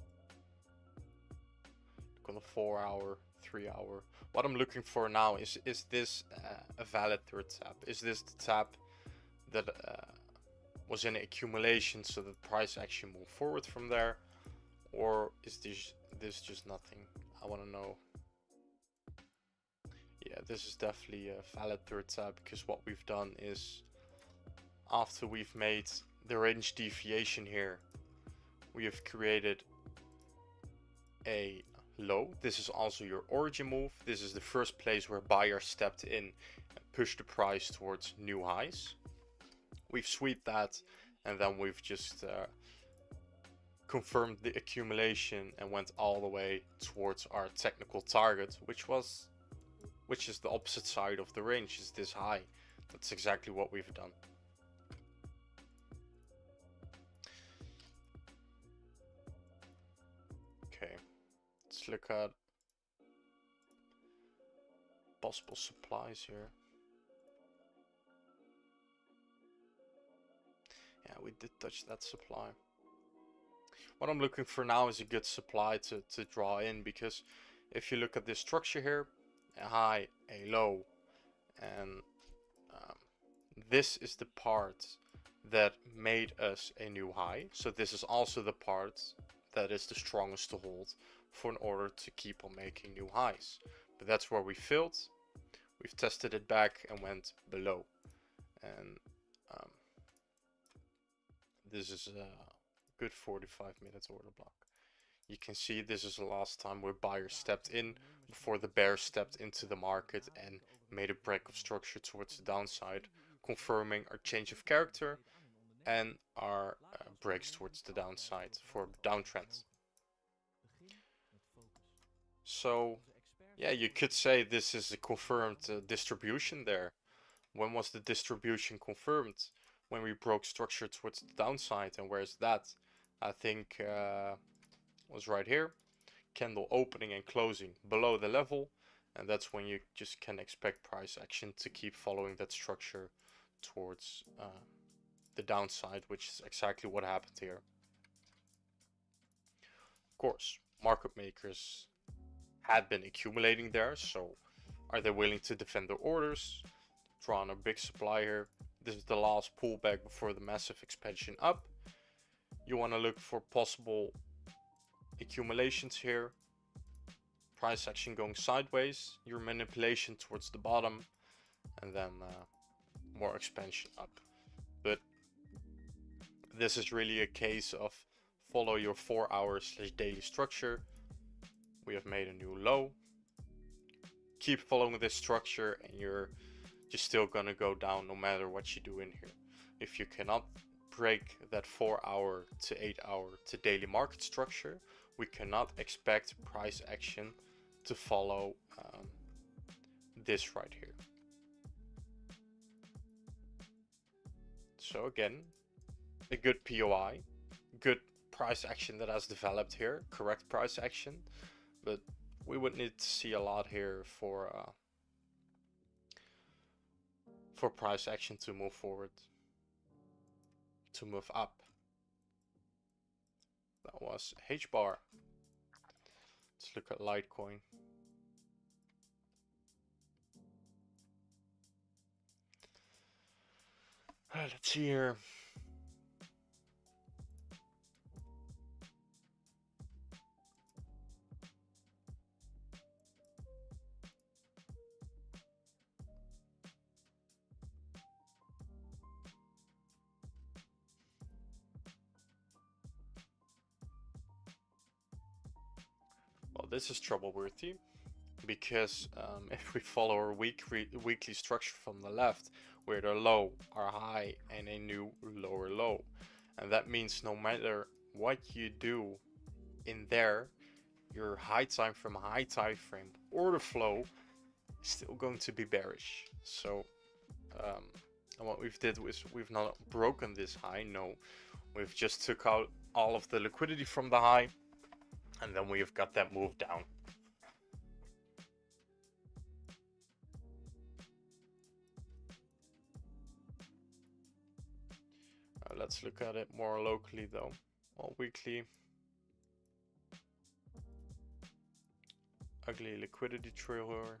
Look on the 4 hour, 3 hour. What I'm looking for now is this a valid third tap? Is this the tap that was in accumulation so the price actually moved forward from there, or is this just nothing? I want to know. Yeah, this is definitely a valid third tap, because what we've done is, after we've made the range deviation here, we have created a low. This is also your origin move. This is the first place where buyers stepped in and pushed the price towards new highs. We've swept that, and then we've just confirmed the accumulation and went all the way towards our technical target, which is the opposite side of the range, is this high. That's exactly what we've done. Okay, let's look at possible supplies here. Yeah, we did touch that supply. What I'm looking for now is a good supply to draw in, because if you look at this structure here, a high, a low, and this is the part that made us a new high. So this is also the part that is the strongest to hold for in order to keep on making new highs. But that's where we failed. We've tested it back and went below, and This is a good 45 minutes order block. You can see this is the last time where buyers stepped in before the bears stepped into the market and made a break of structure towards the downside, confirming our change of character and our breaks towards the downside for downtrend. So yeah, you could say this is a confirmed distribution there. When was the distribution confirmed? When we broke structure towards the downside. And where's that? I think was right here. Candle opening and closing below the level, and that's when you just can expect price action to keep following that structure towards the downside, which is exactly what happened here. Of course, market makers had been accumulating there, so are they willing to defend their orders? Draw on a big supply here. This is the last pullback before the massive expansion up. You want to look for possible accumulations here. Price action going sideways, your manipulation towards the bottom, and then more expansion up. But this is really a case of follow your 4-hour / daily structure. We have made a new low. Keep following this structure and you're just still gonna go down no matter what you do in here. If you cannot break that 4-hour to 8-hour to daily market structure, we cannot expect price action to follow this right here. So again, a good POI, good price action that has developed here, correct price action, but we would need to see a lot here for price action to move forward, to move up. That was H-bar. Let's look at Litecoin. Let's see here. Well, this is trouble-worthy because if we follow our weekly structure from the left, where the low, our high, and a new lower low, and that means no matter what you do in there, your high time frame order flow is still going to be bearish. So and what we've did was we've not broken this high, no, we've just took out all of the liquidity from the high, and then we've got that move down. Let's look at it more locally though, or weekly. Ugly liquidity trailer.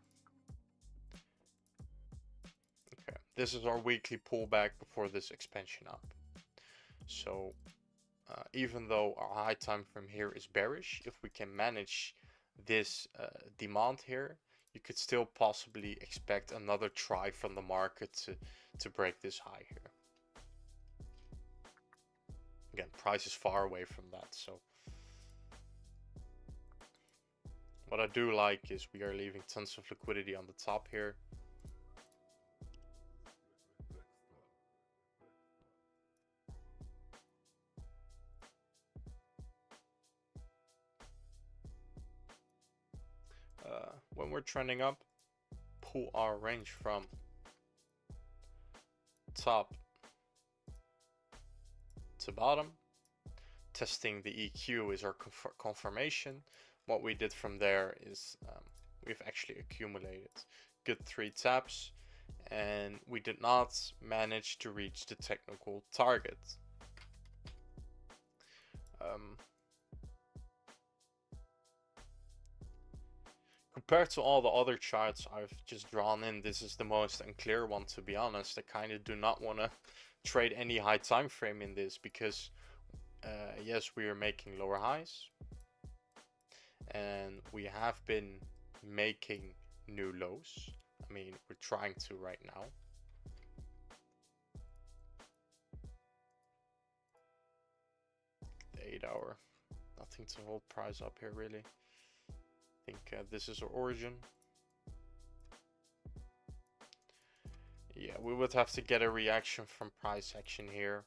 Okay, this is our weekly pullback before this expansion up. So even though our high time frame here is bearish, if we can manage this demand here, you could still possibly expect another try from the market to break this high here. Again, price is far away from that, so what I do like is we are leaving tons of liquidity on the top here. When we're trending up, pull our range from top to bottom. Testing the EQ is our confirmation. What we did from there is we've actually accumulated good 3 taps, and we did not manage to reach the technical target. Compared to all the other charts I've just drawn in, this is the most unclear one, to be honest. I kind of do not want to trade any high time frame in this because yes, we are making lower highs and we have been making new lows. I mean, we're trying to right now. the 8 hour. Nothing to hold price up here really. I think this is our origin. Yeah, we would have to get a reaction from price action here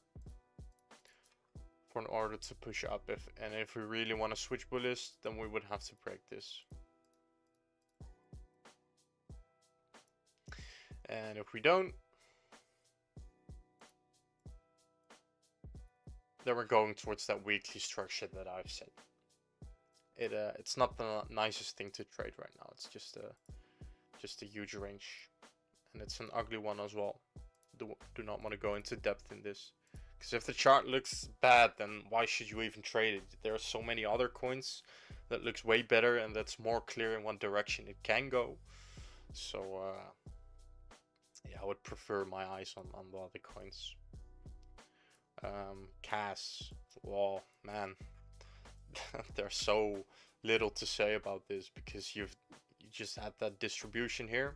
for in order to push up. If we really want to switch bullish, then we would have to break this. And if we don't, then we're going towards that weekly structure that I've said. It's not the nicest thing to trade right now. It's just a huge range, and it's an ugly one as well. Do not want to go into depth in this, because if the chart looks bad, then why should you even trade it? There are so many other coins that looks way better and that's more clear in what direction it can go. So yeah, I would prefer my eyes on the other coins. CAS, well, man, there's so little to say about this, because you just had that distribution here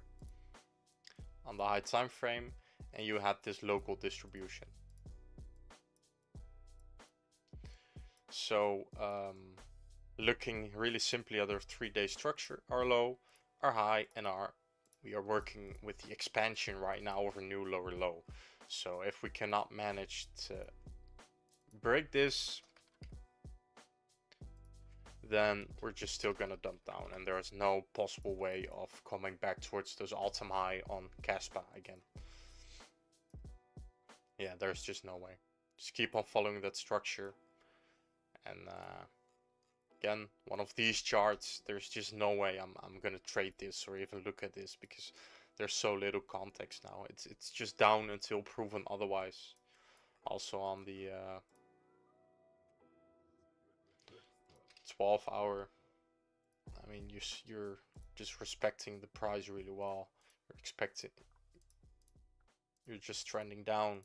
on the high time frame, and you had this local distribution. So looking really simply at our 3-day structure, our low, our high, and we are working with the expansion right now of a new lower low. So if we cannot manage to break this, then we're just still gonna dump down, and there is no possible way of coming back towards those all-time high on Caspa again. Yeah, there's just no way. Just keep on following that structure, and again, one of these charts, there's just no way I'm gonna trade this or even look at this, because there's so little context now. It's just down until proven otherwise. Also on the 12 hour, I mean, you're just respecting the price really well. You're just trending down,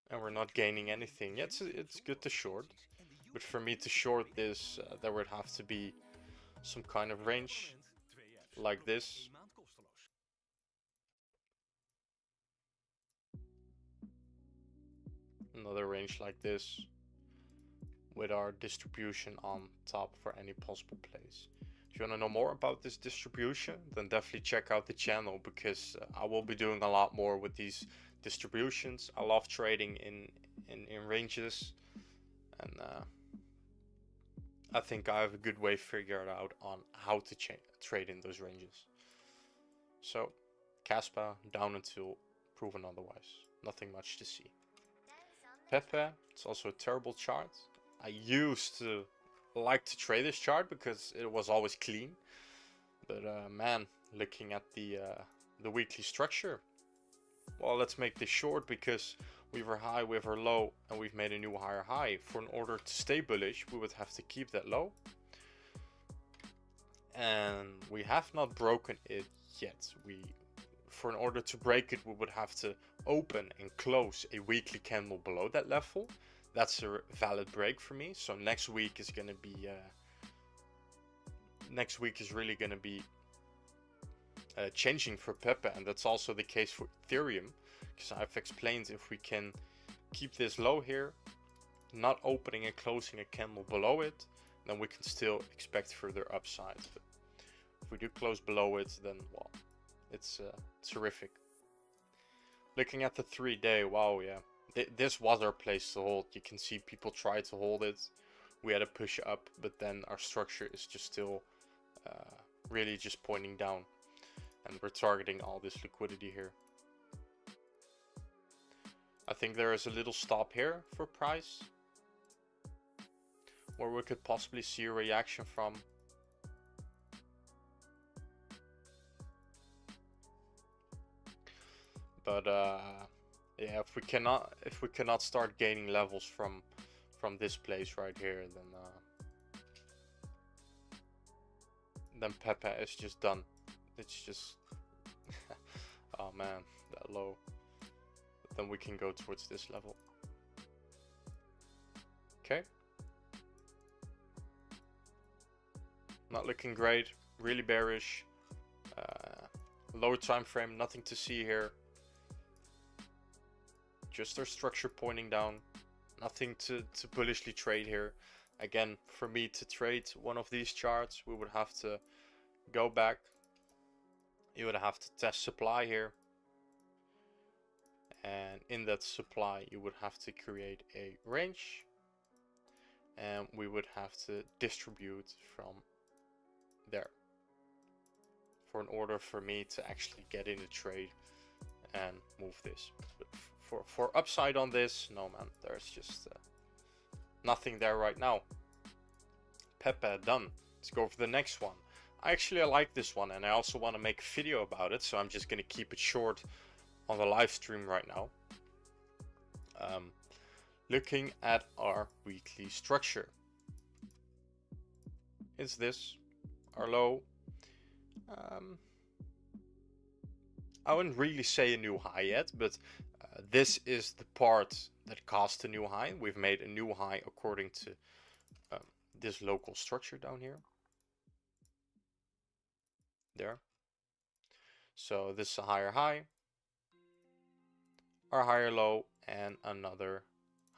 and we're not gaining anything. Yeah, it's good to short, but for me to short this, there would have to be some kind of range like this. Another range like this, with our distribution on top for any possible plays. If you want to know more about this distribution, then definitely check out the channel, because I will be doing a lot more with these distributions. I love trading in ranges, and I think I have a good way figured out on how to trade in those ranges. So Caspa down until proven otherwise. Nothing much to see. Pepe, it's also a terrible chart. I used to like to trade this chart because it was always clean, but man, looking at the weekly structure, well, let's make this short, because we have our high, we have our low, and we've made a new higher high. For in order to stay bullish, we would have to keep that low, and we have not broken it yet. For in order to break it, we would have to open and close a weekly candle below that level. That's a valid break for me. So next week is gonna be really gonna be changing for Pepe, and that's also the case for Ethereum, because I've explained if we can keep this low here, not opening and closing a candle below it, then we can still expect further upside. But if we do close below it, then well, it's terrific. Looking at the 3-day, wow, yeah, this was our place to hold. You can see people try to hold it. We had a push up, but then our structure is just still really just pointing down, and we're targeting all this liquidity here. I think there is a little stop here for price, where we could possibly see a reaction from. But yeah, if we cannot start gaining levels from this place right here, then Pepe is just done. It's just oh man, that low. But then we can go towards this level. Okay. Not looking great. Really bearish. Lower time frame. Nothing to see here. just our structure pointing down. Nothing to bullishly trade here. Again, for me to trade one of these charts, we would have to go back. You would have to test supply here. And in that supply, you would have to create a range. And we would have to distribute from there. For an order for me to actually get in a trade and move this. But for upside on this, no man, there's just nothing there right now. Pepe, done. Let's go for the next one. I like this one, and I also want to make a video about it, so I'm just going to keep it short on the live stream right now. Looking at our weekly structure. Is this our low? I wouldn't really say a new high yet, but this is the part that caused a new high. We've made a new high according to this local structure down here. There. So this is a higher high, our higher low, and another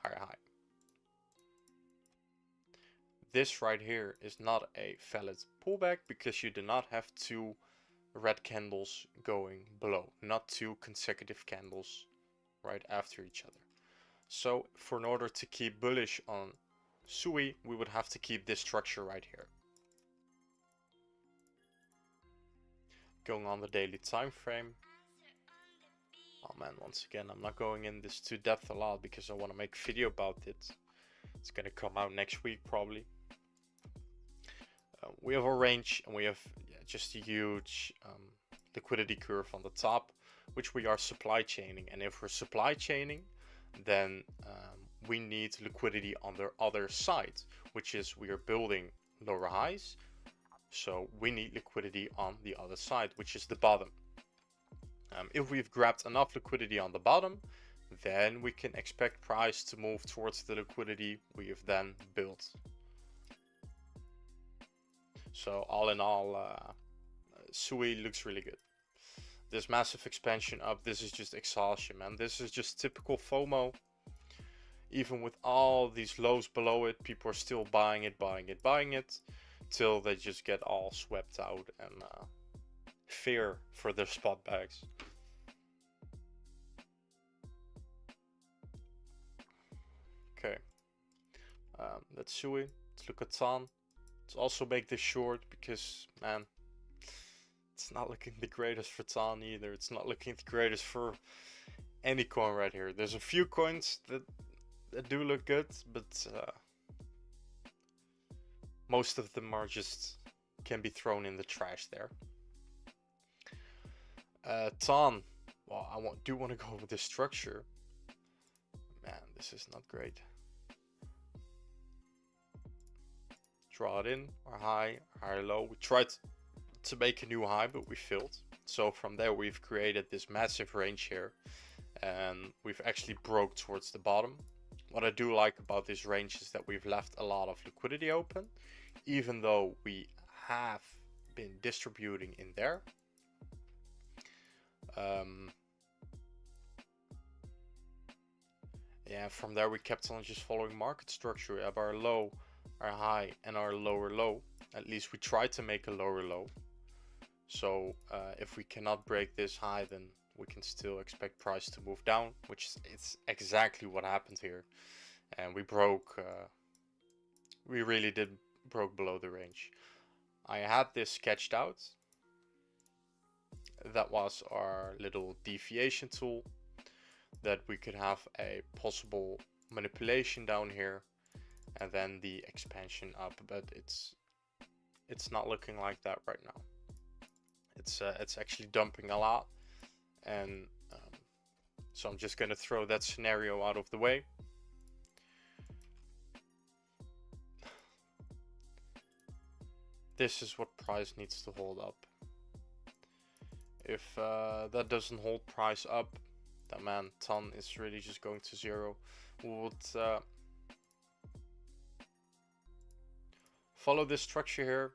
higher high. This right here is not a valid pullback because you do not have two red candles going below, not two consecutive candles right after each other. So in order to keep bullish on SUI, we would have to keep this structure right here. Going on the daily time frame. Oh man, once again, I'm not going in this to depth a lot because I want to make a video about it. It's gonna come out next week probably. We have a range, and we have just a huge liquidity curve on the top, which we are supply chaining. And if we're supply chaining, then we need liquidity on the other side, which is we are building lower highs. So we need liquidity on the other side, which is the bottom. If we've grabbed enough liquidity on the bottom, then we can expect price to move towards the liquidity we have then built. So all in all, SUI looks really good. This massive expansion up, this is just exhaustion, man. This is just typical FOMO. Even with all these lows below it, people are still buying it, till they just get all swept out and fear for their spot bags. Okay, that's SUI. Let's look at TON. Let's also make this short because, man, it's not looking the greatest for TON either. It's not looking the greatest for any coin right here. There's a few coins that do look good, but most of them are just can be thrown in the trash there. TON, well, I do want to go with this structure. Man, this is not great. Draw it in, our high, our low. We tried to make a new high, but we failed. So from there we've created this massive range here, and we've actually broke towards the bottom. What I do like about this range is that we've left a lot of liquidity open, even though we have been distributing in there. Yeah, from there we kept on just following market structure. We have our low, our high, and our lower low. At least we try to make a lower low. So if we cannot break this high, then we can still expect price to move down, which is exactly what happened here. And we broke, we really did broke below the range. I had this sketched out. That was our little deviation tool, that we could have a possible manipulation down here and then the expansion up, but it's not looking like that right now. It's actually dumping a lot, and so I'm just going to throw that scenario out of the way. This is what price needs to hold up. If that doesn't hold price up, then man, TON is really just going to zero. We would follow this structure here,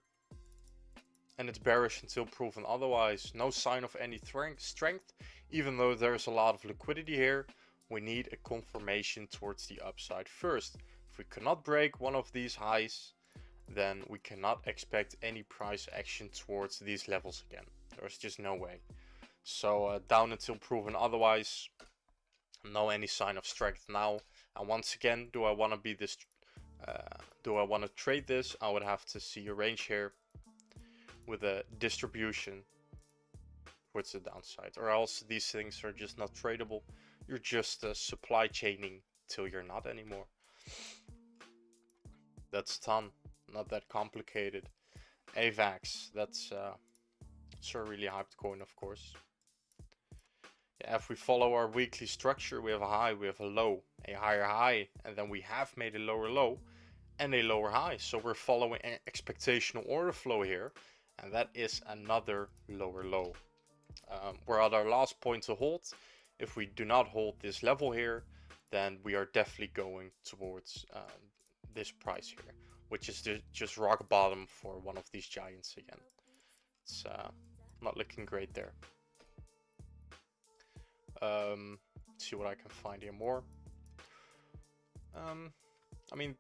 and it's bearish until proven otherwise. No sign of any strength, even though there's a lot of liquidity here. we need a confirmation towards the upside first. If we cannot break one of these highs, then we cannot expect any price action towards these levels again. There's just no way. So down until proven otherwise, no any sign of strength now. And once again, do I want to be this? Do I want to trade this? I would have to see a range here with a distribution towards the downside, or else these things are just not tradable. You're just supply chaining till you're not anymore. That's done. Not that complicated. AVAX, that's a really hyped coin, of course. Yeah, if we follow our weekly structure, we have a high, we have a low, a higher high, and then we have made a lower low and a lower high. So we're following an expectational order flow here, and that is another lower low. We're at our last point to hold. If we do not hold this level here, then we are definitely going towards this price here, which is just rock bottom for one of these giants again. It's not looking great there. See what I can find here more. I mean,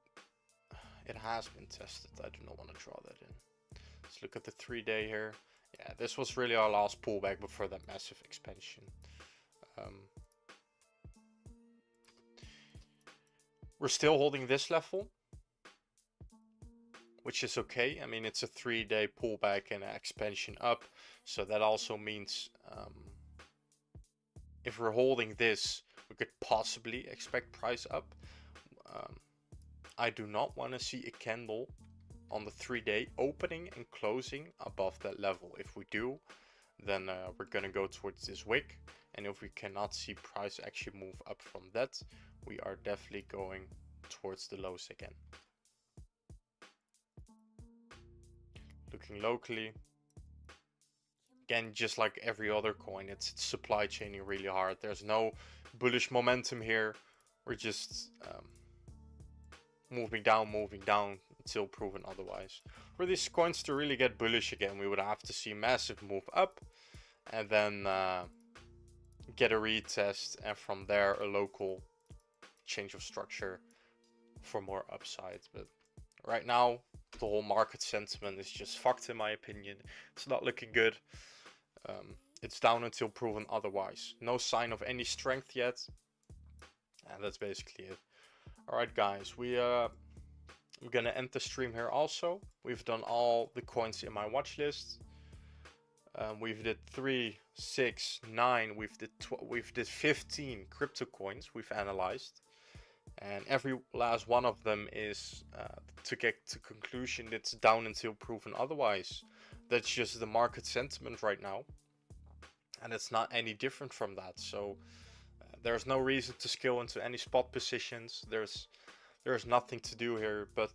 it has been tested. I do not want to draw that in. Let's look at the 3-day here. Yeah, this was really our last pullback before that massive expansion. We're still holding this level, which is okay. I mean, it's a 3-day pullback and an expansion up. So that also means if we're holding this, we could possibly expect price up. I do not want to see a candle on the 3-day opening and closing above that level. If we do, then we're going to go towards this wick. And if we cannot see price actually move up from that, we are definitely going towards the lows again. Looking locally, again, just like every other coin, it's supply chaining really hard. There's no bullish momentum here. We're just moving down until proven otherwise. For these coins to really get bullish again, we would have to see massive move up and then get a retest, and from there a local change of structure for more upside. But right now the whole market sentiment is just fucked in my opinion. It's not looking good. It's down until proven otherwise. No sign of any strength yet, and that's basically it. Alright guys, we're gonna end the stream here also. We've done all the coins in my watch list. We've did 3, 6, 9, we've did 15 crypto coins we've analyzed. And every last one of them is to get to conclusion it's down until proven otherwise. That's just the market sentiment right now. And it's not any different from that. So there's no reason to scale into any spot positions. There's nothing to do here but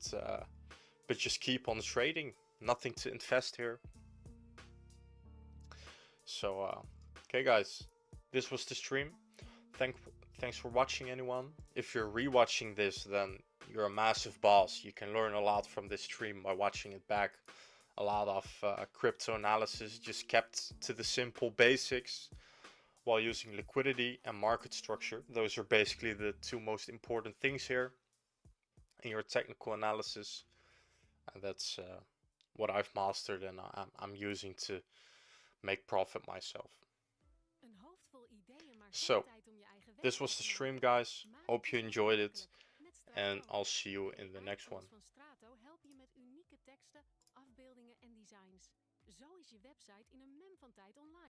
just keep on trading. Nothing to invest here. So okay guys, this was the stream. Thanks for watching anyone. If you're rewatching this, then you're a massive boss. You can learn a lot from this stream by watching it back. A lot of crypto analysis, just kept to the simple basics while using liquidity and market structure. Those are basically the two most important things here in your technical analysis. And that's what I've mastered and I'm using to make profit myself. So this was the stream guys. Hope you enjoyed it, and I'll see you in the next one.